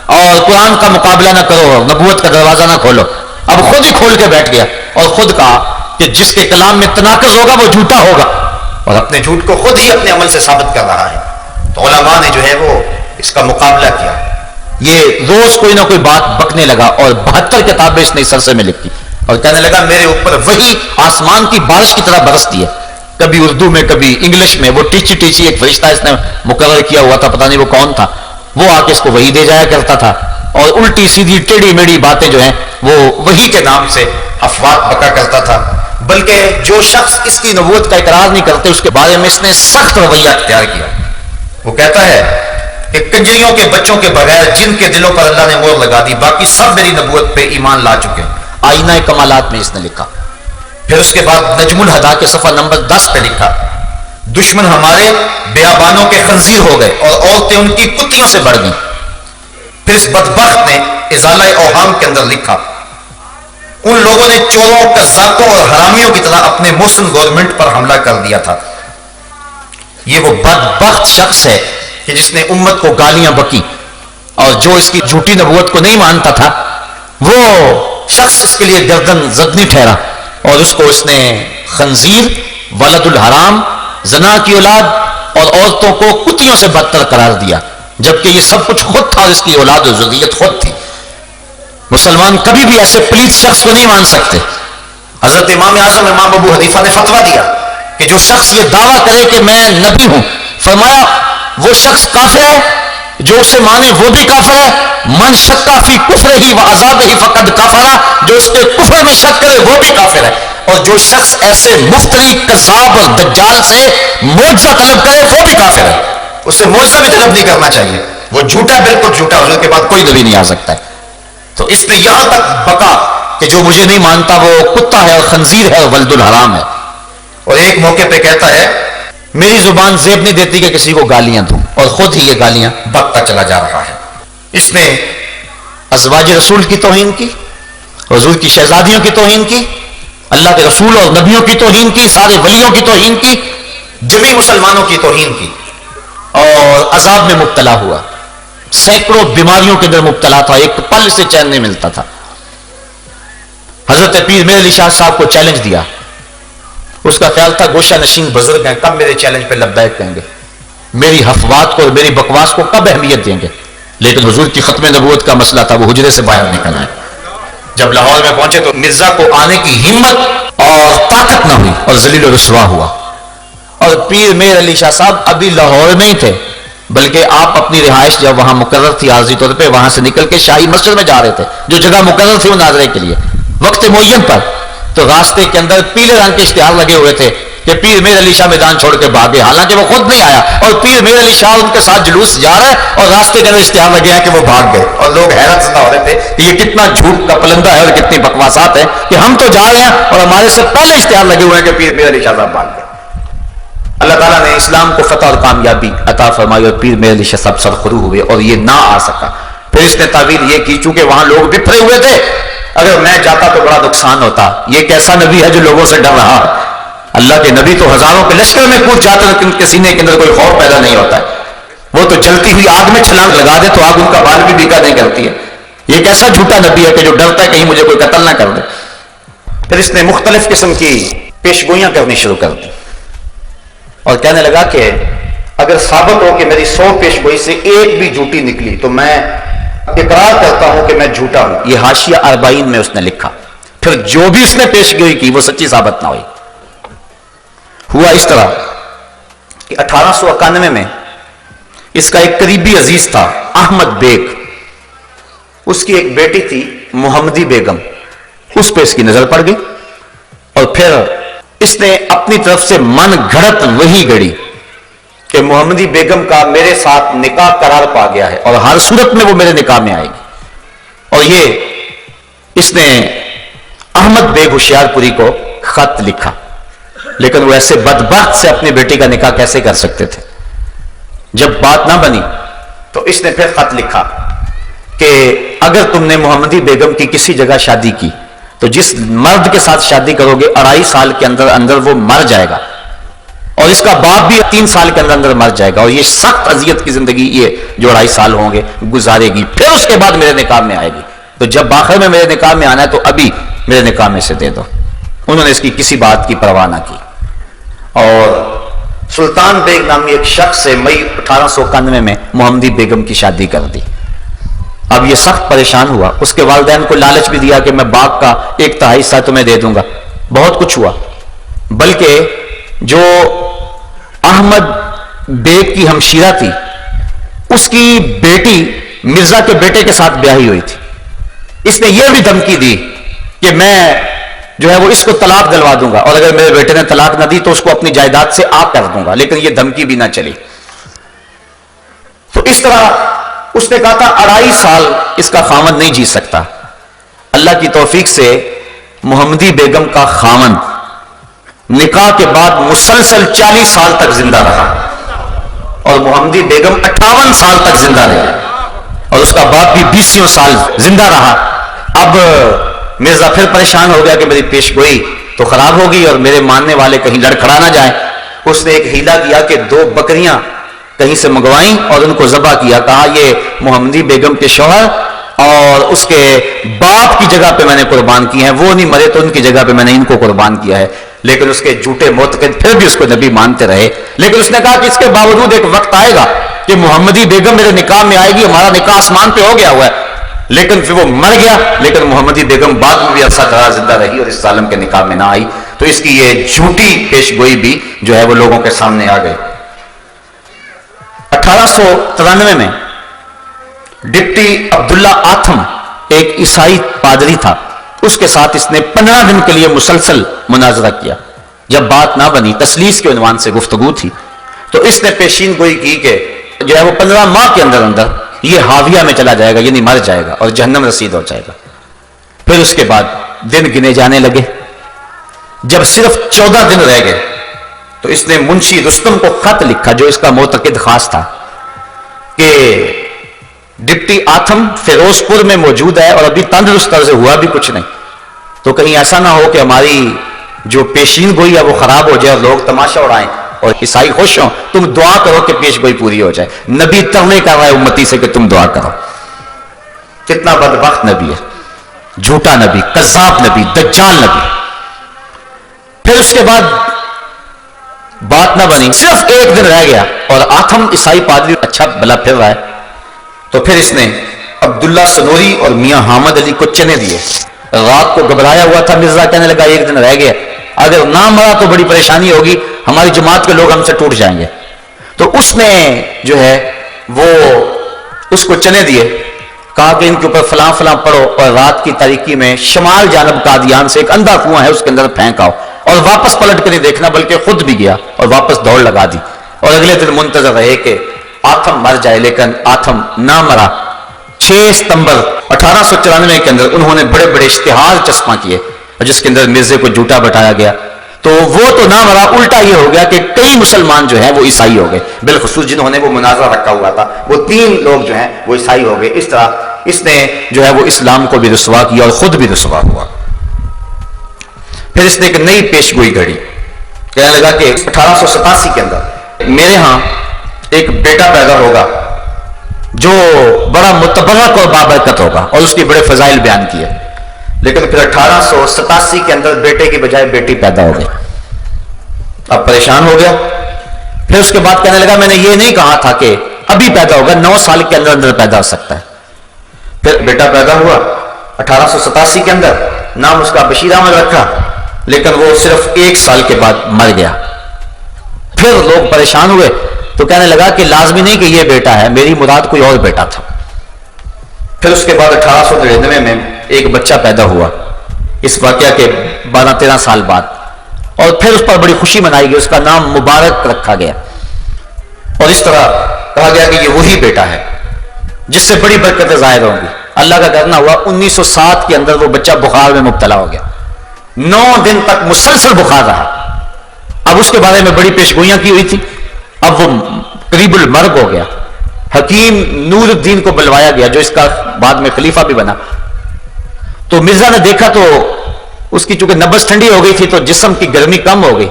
اور قرآن کا مقابلہ نہ کرو، نبوت کا دروازہ نہ کھولو، اب خود ہی کھول کے بیٹھ گیا اور خود کہا کہ جس کے کلام میں تناقض ہوگا وہ جھوٹا ہوگا، اور اپنے جھوٹ کو خود ہی اپنے عمل سے ثابت کر رہا ہے. تو علماء نے جو ہے وہ اس کا مقابلہ کیا. یہ روز کوئی نہ کوئی بات بکنے لگا اور 72 کتابیں اس نے سرسے میں لکھی اور کہنے لگا میرے اوپر وہی آسمان کی بارش کی طرح برستی ہے، کبھی اردو میں کبھی انگلش میں. وہ ٹیچی ایک فرشتہ اس نے مقرر کیا ہوا تھا، پتہ نہیں وہ کون تھا، وہ آ کے اس کو وہی دے جایا کرتا تھا اور الٹی سیدھی ٹیڑھی میڑھی باتیں جو ہیں وہ وہی کے نام سے افواہ بکا کرتا تھا. بلکہ جو شخص اس کی نبوت کا اقرار نہیں کرتے اس کے بارے میں اس نے سخت رویہ اختیار کیا. وہ کہتا ہے کہ کنجریوں کے بچوں کے بغیر جن کے دلوں پر اللہ نے مہر لگا دی، باقی سب میری نبوت پہ ایمان لا چکے ہیں. آئینہ کمالات میں اس نے لکھا. پھر اس کے بعد نجم الہدا کے صفحہ نمبر 10 پہ لکھا دشمن ہمارے بیابانوں کے خنزیر ہو گئے اور عورتیں ان کی کتیوں سے بڑھ گئیں. پھر اس بدبخت نے ازالہ اوہام کے اندر لکھا ان لوگوں نے چوروں، قذاقوں اور حرامیوں کی طرح اپنے محسن گورنمنٹ پر حملہ کر دیا تھا. یہ وہ بدبخت شخص ہے کہ جس نے امت کو گالیاں بکی اور جو اس کی جھوٹی نبوت کو نہیں مانتا تھا وہ شخص اس کے لیے گردن زدنی ٹھہرا اور اس کو اس نے خنزیر، ولد الحرام، زنا کی اولاد اور عورتوں کو کتیوں سے بدتر قرار دیا، جبکہ یہ سب کچھ خود تھا اور اس کی اولاد و ذریت خود تھی. مسلمان کبھی بھی ایسے پلیت شخص کو نہیں مان سکتے. حضرت امام اعظم امام ابو حنیفہ نے فتویٰ دیا کہ جو شخص یہ دعویٰ کرے کہ میں نبی ہوں، فرمایا وہ شخص کافر ہے، جو اسے مانے وہ بھی کافر ہے. من شکا فی کفر ہی و عذاب ہی فقد کفرا، جو اس کے کفر میں شک کرے وہ بھی کافر ہے. اور جو شخص ایسے مفتری، کذاب اور دجال سے معجزہ طلب کرے وہ بھی کافر ہے. اسے معجزہ بھی طلب نہیں کرنا چاہیے، وہ جھوٹا، بالکل جھوٹا، حضور کے بعد کوئی نبی نہیں آ سکتا ہے. تو اس نے یہاں تک بکا کہ جو مجھے نہیں مانتا وہ کتا ہے اور خنزیر ہے اور ولد الحرام ہے. اور ایک موقع پہ کہتا ہے میری زبان زیب نہیں دیتی کہ کسی کو گالیاں دوں، اور خود ہی یہ گالیاں بکتا چلا جا رہا ہے. اس نے ازواج رسول کی توہین کی، حضور کی شہزادیوں کی توہین کی، اللہ کے رسول اور نبیوں کی توہین کی، سارے ولیوں کی توہین کی، جمی مسلمانوں کی توہین کی، اور عذاب میں مبتلا ہوا. سینکڑوں بیماریوں کے اندر مبتلا تھا، ایک پل سے چین نہیں ملتا تھا. حضرت پیر میر علی شاہ صاحب کو چیلنج دیا. اس کا خیال تھا گوشہ نشین بزرگ ہیں، کب میرے چیلنج پہ لبیک کہیں گے، میری حفوات کو اور میری بکواس کو کب اہمیت دیں گے. لیکن حضور کی ختم نبوت کا مسئلہ تھا، وہ حجرے سے باہر نکل آئے. جب لاہور میں پہنچے تو مرزا کو آنے کی ہمت اور طاقت نہ ہوئی اور ذلیل و رسوا ہوا. اور پیر میر علی شاہ صاحب ابھی لاہور میں ہی تھے، بلکہ آپ اپنی رہائش جب وہاں مقرر تھی عارضی طور پہ، وہاں سے نکل کے شاہی مسجد میں جا رہے تھے جو جگہ مقرر تھی مناظرے کے لیے وقت معین پر. تو راستے کے اندر پیلے رنگ کے اشتہار لگے ہوئے تھے کہ پیر میر علی شاہ میدان چھوڑ کے بھاگے، حالانکہ وہ خود نہیں آیا اور پیر میر علی شاہ ان کے ساتھ جلوس جا رہا ہے اور راستے کے اندر اشتہار لگے ہیں کہ وہ بھاگ گئے. اور لوگ حیرت زدہ ہو رہے تھے کہ یہ کتنا جھوٹ کا پلندہ ہے اور کتنی بکواسات ہے کہ ہم تو جا رہے ہیں اور ہمارے سے پہلے اشتہار لگے ہوئے ہیں کہ پیر میر علی شاہ صاحب بھاگ گئے. اللہ تعالیٰ نے اسلام کو فتح اور کامیابی عطا فرمائی اور پیر میر علی شاہ صاحب سرخرو ہوئے اور یہ نہ آ سکا. پھر اس نے تعویل یہ کی چونکہ وہاں لوگ بکھرے ہوئے تھے اگر میں جاتا تو بڑا نقصان ہوتا. یہ کیسا نبی ہے جو لوگوں سے ڈر رہا؟ اللہ کے نبی تو ہزاروں کے لشکر میں کود جاتے ہیں لیکن ان کے سینے کے اندر کوئی خوف پیدا نہیں ہوتا ہے. وہ تو جلتی ہوئی آگ میں چھلانگ لگا دے تو آگ ان کا بال بھی بیکا نہیں کرتی ہے. یہ کیسا جھوٹا نبی ہے کہ جو ڈرتا ہے کہیں مجھے کوئی قتل نہ کر دے. پھر اس نے مختلف قسم کی پیشگوئیاں کرنی شروع کر دی اور کہنے لگا کہ اگر ثابت ہو کہ میری 100 پیشگوئی سے ایک بھی جھوٹی نکلی تو میں اقرار کرتا ہوں کہ میں جھوٹا ہوں. یہ حاشیہ 40 میں اس نے لکھا. پھر جو بھی اس نے پیشگوئی کی وہ سچی ثابت نہ ہوئی. ہوا اس طرح کہ 1891 میں اس کا ایک قریبی عزیز تھا احمد بیگ. اس کی ایک بیٹی تھی محمدی بیگم. اس پہ اس کی نظر پڑ گئی اور پھر اس نے اپنی طرف سے من گھڑت وہی گڑی کہ محمدی بیگم کا میرے ساتھ نکاح قرار پا گیا ہے اور ہر صورت میں وہ میرے نکاح میں آئے گی. اور یہ اس نے احمد بیگ ہوشیار پوری کو خط لکھا. لیکن وہ ایسے بدبخت سے اپنی بیٹی کا نکاح کیسے کر سکتے تھے؟ جب بات نہ بنی تو اس نے پھر خط لکھا کہ اگر تم نے محمدی بیگم کی کسی جگہ شادی کی تو جس مرد کے ساتھ شادی کرو گے 2.5 سال کے اندر اندر وہ مر جائے گا اور اس کا باپ بھی 3 سال کے اندر اندر مر جائے گا اور یہ سخت اذیت کی زندگی یہ جو 2.5 سال ہوں گے گزارے گی. پھر اس کے بعد میرے نکاح میں آئے گی. تو جب آخر میں میرے نکاح میں آنا ہے تو ابھی میرے نکاح میں سے دے دو. انہوں نے اس کی کسی بات کی پرواہ نہ کی اور سلطان بیگ نامی ایک شخص سے مئی 1891 میں محمدی بیگم کی شادی کر دی. اب یہ سخت پریشان ہوا. اس کے والدین کو لالچ بھی دیا کہ میں باغ کا 1/3 حصہ تمہیں دے دوں گا. بہت کچھ ہوا. بلکہ جو احمد بیگ کی ہمشیرہ تھی اس کی بیٹی مرزا کے بیٹے کے ساتھ بیاہی ہوئی تھی. اس نے یہ بھی دھمکی دی کہ میں جو ہے وہ اس کو طلاق دلوا دوں گا اور اگر میرے بیٹے نے طلاق نہ دی تو اس کو اپنی جائیداد سے آگ کر دوں گا. لیکن یہ دھمکی بھی نہ چلی. تو اس طرح اس نے کہا تھا 2.5 سال اس کا خامن نہیں جی سکتا. اللہ کی توفیق سے محمدی بیگم کا خامن نکاح کے بعد مسلسل 40 سال تک زندہ رہا اور محمدی بیگم 58 سال تک زندہ رہی اور اس کا باپ بھی 20 سال زندہ رہا. اب مرزا پھر پریشان ہو گیا کہ میری پیشگوئی تو خراب ہوگی اور میرے ماننے والے کہیں لڑکھڑا نہ جائیں. اس نے ایک ہیلا کیا کہ 2 بکریاں کہیں سے منگوائیں اور ان کو ذبح کیا. کہا یہ محمدی بیگم کے شوہر اور اس کے باپ کی جگہ پہ میں نے قربان کی ہیں. وہ نہیں مرے تو ان کی جگہ پہ میں نے ان کو قربان کیا ہے. لیکن اس کے جھوٹے معتقد پھر بھی اس کو نبی مانتے رہے. لیکن اس نے کہا کہ اس کے باوجود ایک وقت آئے گا کہ محمدی بیگم میرے نکاح میں آئے گی. ہمارا نکاح آسمان پہ ہو گیا ہوا ہے. لیکن پھر وہ مر گیا. لیکن محمدی بیگم بعد میں بھی عرصہ دراز زندہ رہی اور اس ظالم کے نکاح میں نہ آئی. تو اس کی یہ جھوٹی پیشگوئی بھی جو ہے وہ لوگوں کے سامنے آ گئی. 1893 میں ڈپٹی عبداللہ آتھم ایک عیسائی پادری تھا. اس کے ساتھ اس نے 15 دن کے لیے مسلسل مناظرہ کیا. جب بات نہ بنی تسلیس کے عنوان سے گفتگو تھی تو اس نے پیشین گوئی کی کہ جو ہے وہ 15 ماہ کے اندر اندر یہ حاویہ میں چلا جائے گا یعنی مر جائے گا اور جہنم رسید ہو جائے گا. پھر اس کے بعد دن گنے جانے لگے. جب صرف 14 دن رہ گئے تو اس نے منشی رستم کو خط لکھا جو اس کا معتقد خاص تھا کہ ڈپٹی آتھم فیروز پور میں موجود ہے اور ابھی تندرست طرح سے ہوا بھی کچھ نہیں. تو کہیں ایسا نہ ہو کہ ہماری جو پیشین گوئی ہے وہ خراب ہو جائے اور لوگ تماشا اڑائیں اور عیسائی خوش ہوں. تم دعا کرو کہ پیش گوئی پوری ہو جائے. نبی ترنے کر رہا ہے امتی سے کہ تم دعا کرو. کتنا بدبخت نبی ہے. جھوٹا نبی, کذاب نبی, دجال نبی. پھر اس کے بعد بات نہ بنی. صرف 1 دن رہ گیا اور آتھم عیسائی پادری اچھا بلا پھر رہا ہے. تو پھر اس نے عبداللہ سنوری اور میاں حامد علی کو چنے دیے. رات کو گھبرایا ہوا تھا مرزا. کہنے لگا 1 دن رہ گیا, اگر نہ مرا تو بڑی پریشانی ہوگی, ہماری جماعت کے لوگ ہم سے ٹوٹ جائیں گے. تو اس نے جو ہے وہ اس کو چنے دیے. کہا کہ ان کے اوپر فلاں فلاں پڑھو اور رات کی تاریکی میں شمال جانب قادیان سے ایک اندھا کنواں ہے اس کے اندر پھینک آؤ اور واپس پلٹ کر نہیں دیکھنا. بلکہ خود بھی گیا اور واپس دوڑ لگا دی. اور اگلے دن منتظر رہے کہ آتھم مر جائے, لیکن آتھم نہ مرا. 6 ستمبر 1894 کے اندر انہوں نے بڑے بڑے اشتہار چسپاں کیے جس کے اندر مرزے کو جھوٹا بٹایا گیا. تو وہ تو نہ مرا, الٹا یہ ہو گیا کہ کئی مسلمان جو ہیں وہ عیسائی ہو گئے. بالخصوص جنہوں نے وہ مناظرہ رکھا ہوا تھا وہ 3 لوگ جو ہیں وہ عیسائی ہو گئے. اس طرح اس نے جو ہے وہ اسلام کو بھی رسوا کیا اور خود بھی رسوا ہوا۔ پھر اس نے ایک نئی پیشگوئی گھڑی، کہنے لگا کہ 1887 کے اندر میرے ہاں ایک بیٹا پیدا ہوگا جو بڑا متبرک اور بابرکت ہوگا، اور اس کی بڑے فضائل بیان کیے۔ لیکن پھر 1887 کے اندر بیٹے کی بجائے بیٹی پیدا ہو گئی، اب پریشان ہو گیا۔ پھر اس کے بعد کہنے لگا میں نے یہ نہیں کہا تھا کہ ابھی پیدا ہوگا، 9 سال کے اندر اندر پیدا ہو سکتا ہے۔ پھر بیٹا پیدا ہوا 1887 کے اندر، نام اس کا بشیر احمد رکھا، لیکن وہ صرف 1 سال کے بعد مر گیا۔ پھر لوگ پریشان ہوئے تو کہنے لگا کہ لازمی نہیں کہ یہ بیٹا ہے، میری مراد کوئی اور بیٹا تھا۔ پھر اس کے بعد 1899 میں ایک بچہ پیدا ہوا، اس واقعہ کے 12-13 سال بعد، اور پھر اس پر بڑی خوشی منائی گئی، اس کا نام مبارک رکھا گیا، اور اس طرح کہا گیا کہ یہ وہی بیٹا ہے جس سے بڑی برکتیں ظاہر ہوں گی۔ اللہ کا کرنا ہوا 1907 کے اندر وہ بچہ بخار میں مبتلا ہو گیا، 9 دن تک مسلسل بخار رہا۔ اب اس کے بارے میں بڑی پیشگوئیاں کی ہوئی تھی، اب وہ قریب المرگ ہو گیا۔ حکیم نور الدین کو بلوایا گیا جو اس کا بعد میں خلیفہ بھی بنا، تو مرزا نے دیکھا تو اس کی چونکہ نبض ٹھنڈی ہو گئی تھی تو جسم کی گرمی کم ہو گئی،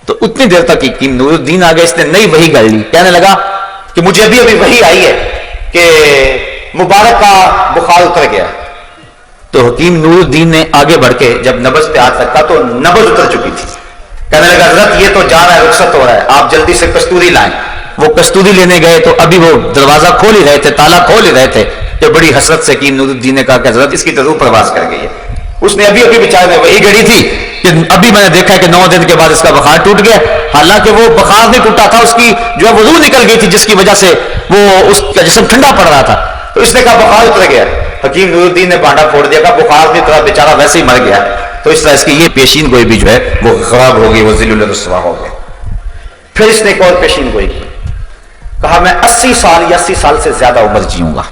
تو اتنی دیر تک حکیم نور الدین آ گیا، اس نے نئی وحی گڑھ لی، کہنے لگا کہ مجھے ابھی ابھی وحی آئی ہے کہ مبارک کا بخار اتر گیا۔ تو حکیم نور الدین نے آگے بڑھ کے جب نبض پہ ہاتھ رکھا تو نبض اتر چکی تھی، کہنے لگا حضرت یہ تو جا رہا ہے، رخصت ہو رہا ہے، آپ جلدی سے کستوری لائیں۔ وہ کستوری لینے گئے تو ابھی وہ دروازہ کھول ہی رہے تھے، تالا کھول ہی رہے تھے کہ بڑی حسرت سے حکیم نور الدین نے کہا کہ حضرت اس کی تو روح پرواز کر گئی ہے۔ اس نے ابھی ابھی بیچارے نے وہی گھڑی تھی کہ ابھی میں نے دیکھا کہ 9 دن کے بعد اس کا بخار ٹوٹ گیا، حالانکہ وہ بخار نہیں ٹوٹا تھا، اس کی جو ہے وہ روح نکل گئی تھی جس کی وجہ سے وہ اس کا جسم ٹھنڈا پڑ رہا تھا۔ تو اس نے کہا بخار اتر گیا، حکیم نور الدین نے بانڈا پھوڑ دیا، کہا بخار نہیں اترا، بیچارہ ویسے ہی مر گیا۔ تو اس طرح اس کی یہ پیشین گوئی بھی جو ہے وہ خراب ہو گئی، وہ ذلیل الرسوا ہو گیا۔ پھر اس نے ایک اور پیشین گوئی کی، کہا میں 80 سال یا 80 سال سے زیادہ عمر جیوں گا،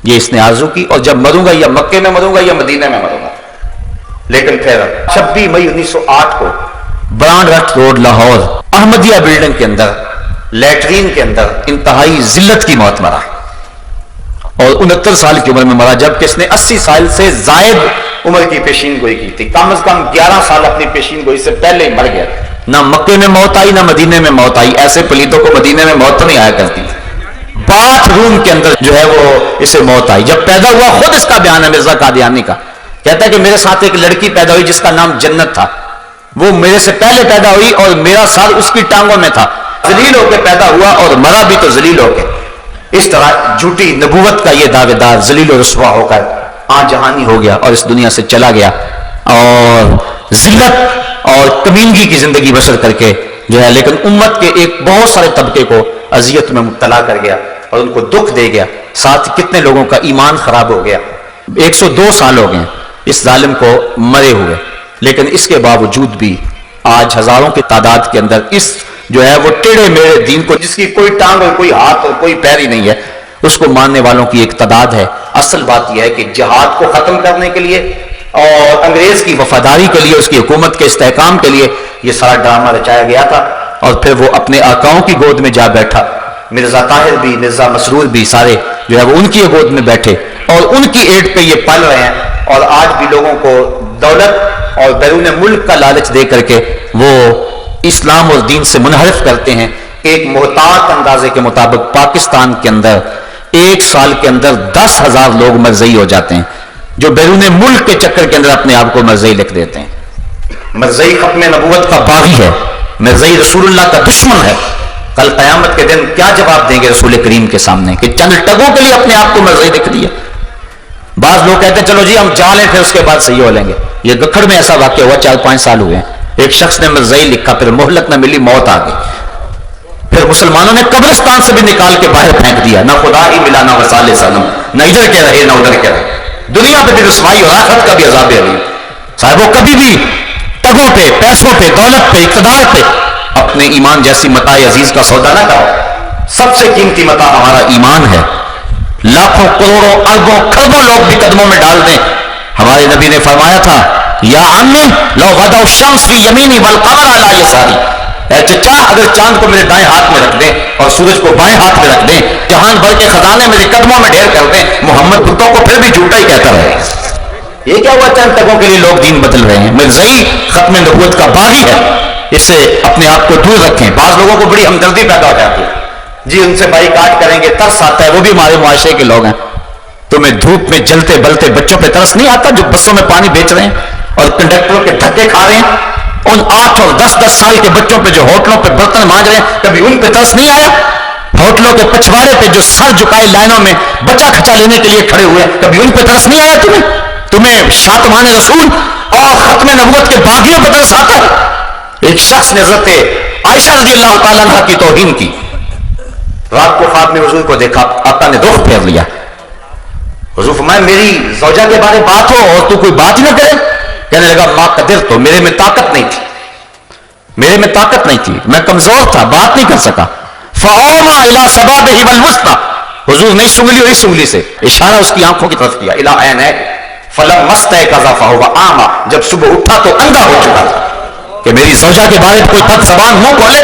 یہ اس نے آرزو کی، اور جب مروں گا یا مکے میں مروں گا یا مدینہ میں مروں گا۔ لیکن پھر 26 مئی 1908 کو برانڈ رٹ روڈ لاہور احمدیہ بلڈنگ کے اندر لیٹرین کے اندر انتہائی ذلت کی موت مرا، اور 69 سال کی عمر میں مرا، جبکہ اس نے 80 سال سے زائد عمر کی پیشین گوئی کی تھی، کم از کم 11 سال اپنی پیشین گوئی سے پہلے ہی مر گیا۔ نہ مکے میں موت آئی نہ مدینے میں موت آئی، ایسے پلیتوں کو مدینے میں موت تو نہیں آیا کرتی، باتھ روم کے اندر جو ہے وہ اسے موت آئی۔ جب پیدا ہوا، خود اس کا بیان ہے مرزا قادیانی کا، کہتا ہے کہ میرے ساتھ ایک لڑکی پیدا ہوئی جس کا نام جنت تھا، وہ میرے سے پہلے پیدا ہوئی اور میرا سر اس کی ٹانگوں میں تھا، ذلیل ہو کے پیدا ہوا اور مرا بھی تو ذلیل ہو کے۔ اس طرح جھوٹی نبوت کا یہ دعوے دار ذلیل و رسوا ہو کر جہانی ہو گیا اور اس دنیا سے چلا گیا، اور ذلت اور کمینگی کی زندگی بسر کر کے جو ہے، لیکن امت کے ایک بہت سارے طبقے کو اذیت میں مبتلا کر گیا اور ان کو دکھ دے گیا، ساتھ کتنے لوگوں کا ایمان خراب ہو گیا۔ 102 سال ہو گئے اس ظالم کو مرے ہوئے، لیکن اس کے باوجود بھی آج ہزاروں کی تعداد کے اندر اس جو ہے وہ ٹیڑے میڑے دین کو، جس کی کوئی ٹانگ اور کوئی ہاتھ اور کوئی پیر ہی نہیں ہے، اس کو ماننے والوں کی ایک تعداد ہے۔ اصل بات یہ ہے کہ جہاد کو ختم کرنے کے لیے اور انگریز کی وفاداری کے لیے، اس کی حکومت کے استحکام کے لیے یہ سارا ڈرامہ رچایا گیا تھا، اور پھر وہ اپنے آقاؤں کی گود میں جا بیٹھا۔ مرزا طاہر بھی، مرزا مسرور بھی، سارے جو ہے وہ ان کی گود میں بیٹھے اور ان کی ایڈ پہ یہ پل رہے ہیں، اور آج بھی لوگوں کو دولت اور بیرون ملک کا لالچ دے کر کے وہ اسلام اور دین سے منحرف کرتے ہیں۔ ایک محتاط اندازے کے مطابق پاکستان کے اندر 1 سال کے اندر 10,000 لوگ مرزئی ہو جاتے ہیں، جو بیرون ملک کے چکر کے اندر اپنے آپ کو مرزئی لکھ دیتے ہیں۔ مرزئی ختم نبوت کا باغی ہے، مرزئی رسول اللہ کا دشمن ہے۔ کل قیامت کے دن کیا جواب دیں گے رسول کریم کے سامنے کہ چند ٹگوں کے لیے اپنے آپ کو مرزئی لکھ دیا۔ بعض لوگ کہتے ہیں چلو جی ہم جا لیں پھر اس کے بعد صحیح ہو لیں گے۔ یہ گکھڑ میں ایسا واقعہ ہوا، 4-5 سال ہوئے ہیں، ایک شخص نے مرزئی لکھا، پھر مہلت نہ ملی، موت آ گئی، پھر مسلمانوں نے قبرستان سے بھی نکال کے باہر پھینک دیا، نہ خدا ہی ملا نہ وصال سنم، نہ ادھر کے رہے نہ ادھر کے رہے۔ دنیا پہ بھی رسوائی اور آخرت کا بھی عذاب ہے۔ صاحبوں کبھی بھی ٹگوں پہ، پیسوں پہ، دولت پہ، اقتدار پہ اپنے ایمان جیسی متاع عزیز کا سودا نہ کرو۔ سب سے قیمتی متاع ہمارا ایمان ہے، لاکھوں کروڑوں اربوں کھربوں لوگ بھی قدموں میں ڈال دیں، ہمارے نبی نے فرمایا تھا یا عمی لو غدا الشمس فی یمینی والقمر علی یساری، اے چچا اگر چاند کو میرے دائیں ہاتھ میں رکھ دیں اور سورج کو بائیں ہاتھ میں رکھ دیں، جہان بھر کے خزانے میرے قدموں میں ڈھیر کر دیں، محمد بتوں کو پھر بھی جھوٹا ہی کہتا رہے. یہ کیا ہوا چند تکوں کے لیے لوگ دین بدل رہے ہیں؟ مرزائی ختم نبوت کا باغی ہے، اس سے اپنے آپ کو دور رکھیں. بعض لوگوں کو بڑی ہمدردی پیدا ہو جاتی ہے، جی ان سے بائیکاٹ کریں گے، ترس آتا ہے، وہ بھی ہمارے معاشرے کے لوگ ہیں. تمہیں دھوپ میں جلتے بلتے بچوں پہ ترس نہیں آتا جو بسوں میں پانی بیچ رہے ہیں اور کنڈکٹروں کے دھکے کھا رہے ہیں؟ ان 8 اور 10 سال کے بچوں پہ جو ہوٹلوں پہ برتن مانج رہے ہیں، کبھی ان پہ ترس نہیں آیا؟ ہوٹلوں کے پچھواڑے پہ جو سر جھکائے لائنوں میں بچہ کھچا لینے کے لیے کھڑے ہوئے، کبھی ان پہ ترس نہیں آیا تمہیں شاتمان رسول اور ختم نبوت کے باغیوں پہ ترس آتا ہے؟ ایک شخص نے حضرت عائشہ رضی اللہ تعالیٰ عنہ کی توہین کی. رات کو خواب میں حضور کو دیکھا، آقا نے رخ پھیر لیا. حضور فرمایا میری زوجہ کے بارے بات ہو اور تو کوئی بات ہی نہ کرے. کہنے لگا ما قدر، تو میرے میں طاقت نہیں تھی، میں کمزور تھا، بات نہیں کر سکا. فَأَوْمَا إِلَىٰ سَبَابِهِ وَالْوُسْطَىٰ، حضور نے سنگلی اور اس سنگلی سے اشارہ اس کی آنکھوں کی طرف کیا. إِلَىٰ عَيْنَيْهِ فَلَمَّا اسْتَيْقَظَ فَهُوَ أَعْمَىٰ، جب صبح اٹھا تو اندھا ہو چکا تھا. کہ میری زوجہ کے بارے میں کوئی بد زبان منہ کھولے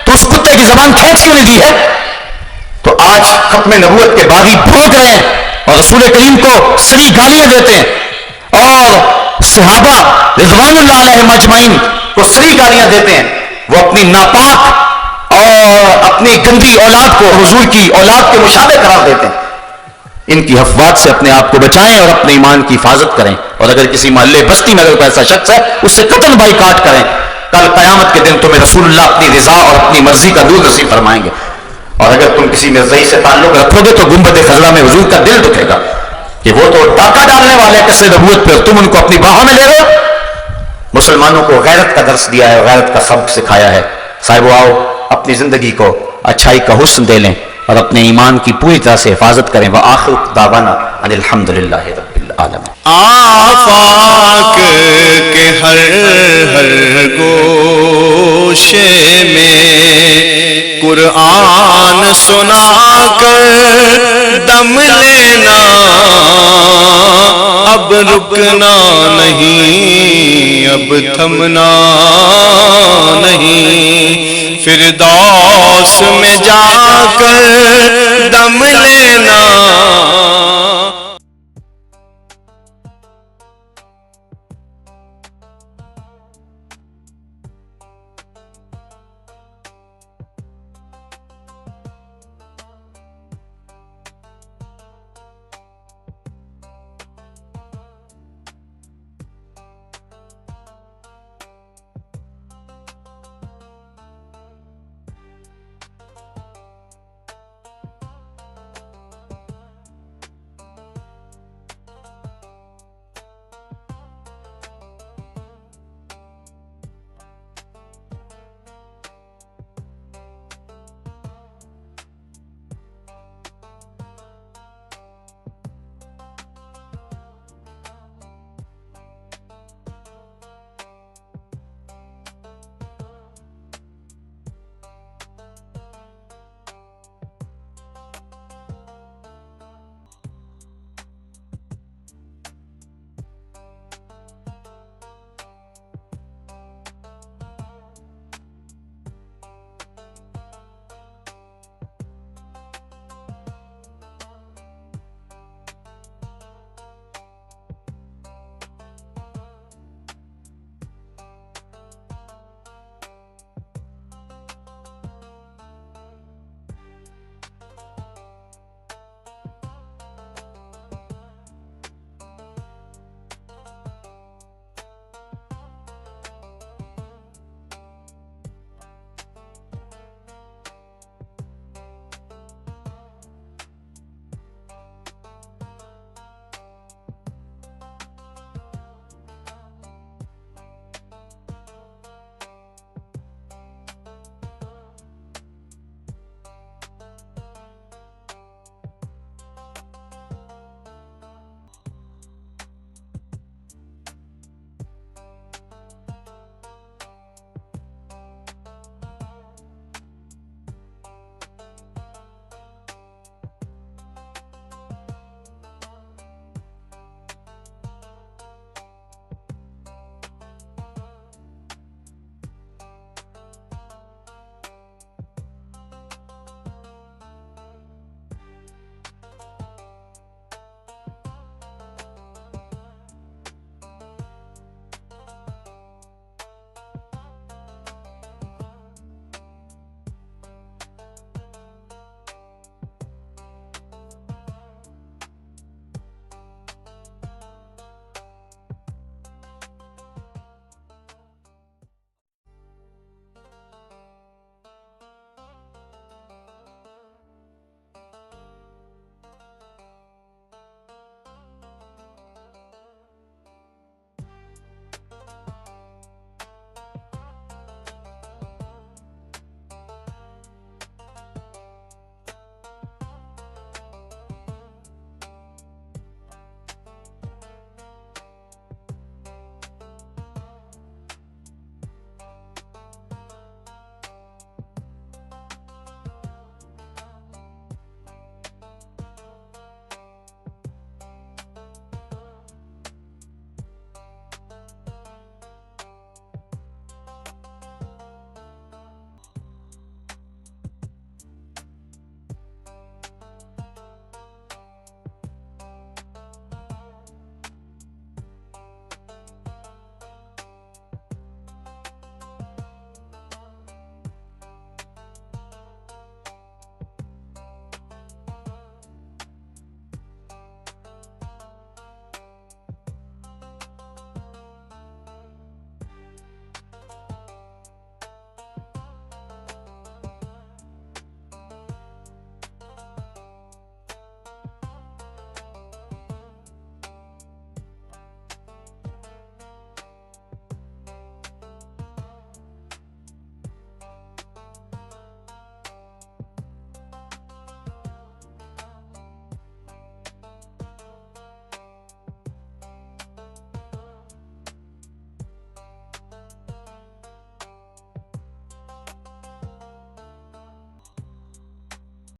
تو اس کتے کی زبان کھینچ کیوں نہیں دی ہے؟ تو آج ختم نبوت کے باغی بھونک رہے ہیں اور رسول کریم کو سری گالیاں دیتے ہیں اور صحابہ رضوان اللہ علیہم اجمعین کو سری گالیاں دیتے ہیں. وہ اپنی ناپاک اور اپنی گندی اولاد کو حضور کی اولاد کے مشابہ قرار دیتے ہیں. ان کی افواج سے اپنے آپ کو بچائیں اور اپنے ایمان کی حفاظت کریں. اور اگر کسی محلے بستی میں اگر کوئی ایسا شخص ہے اس سے قطعاً بائیکاٹ کریں. کل قیامت کے دن تمہیں رسول اللہ اپنی رضا اور اپنی مرضی کا نور نصیب فرمائیں گے. اور اگر تم کسی مرزائی سے تعلق رکھو گے تو گنبد خضرا میں حضور کا دل دکھے گا کہ وہ تو ڈاکہ ڈالنے والے قصے نبوت پہ تم ان کو اپنی باہوں میں لے رہے ہو. مسلمانوں کو غیرت کا درس دیا ہے، غیرت کا سبق سکھایا ہے. صاحب آؤ اپنی زندگی کو اچھائی کا حسن دے لیں اور اپنے ایمان کی پوری طرح سے حفاظت کریں. وآخر دعوانا ان الحمدللہ رب العالمین. آفاق کے ہر گوشے میں قرآن سنا کر دم لینا، اب رکنا نہیں، اب تھمنا نہیں، فردوس میں جا کر دم لینا.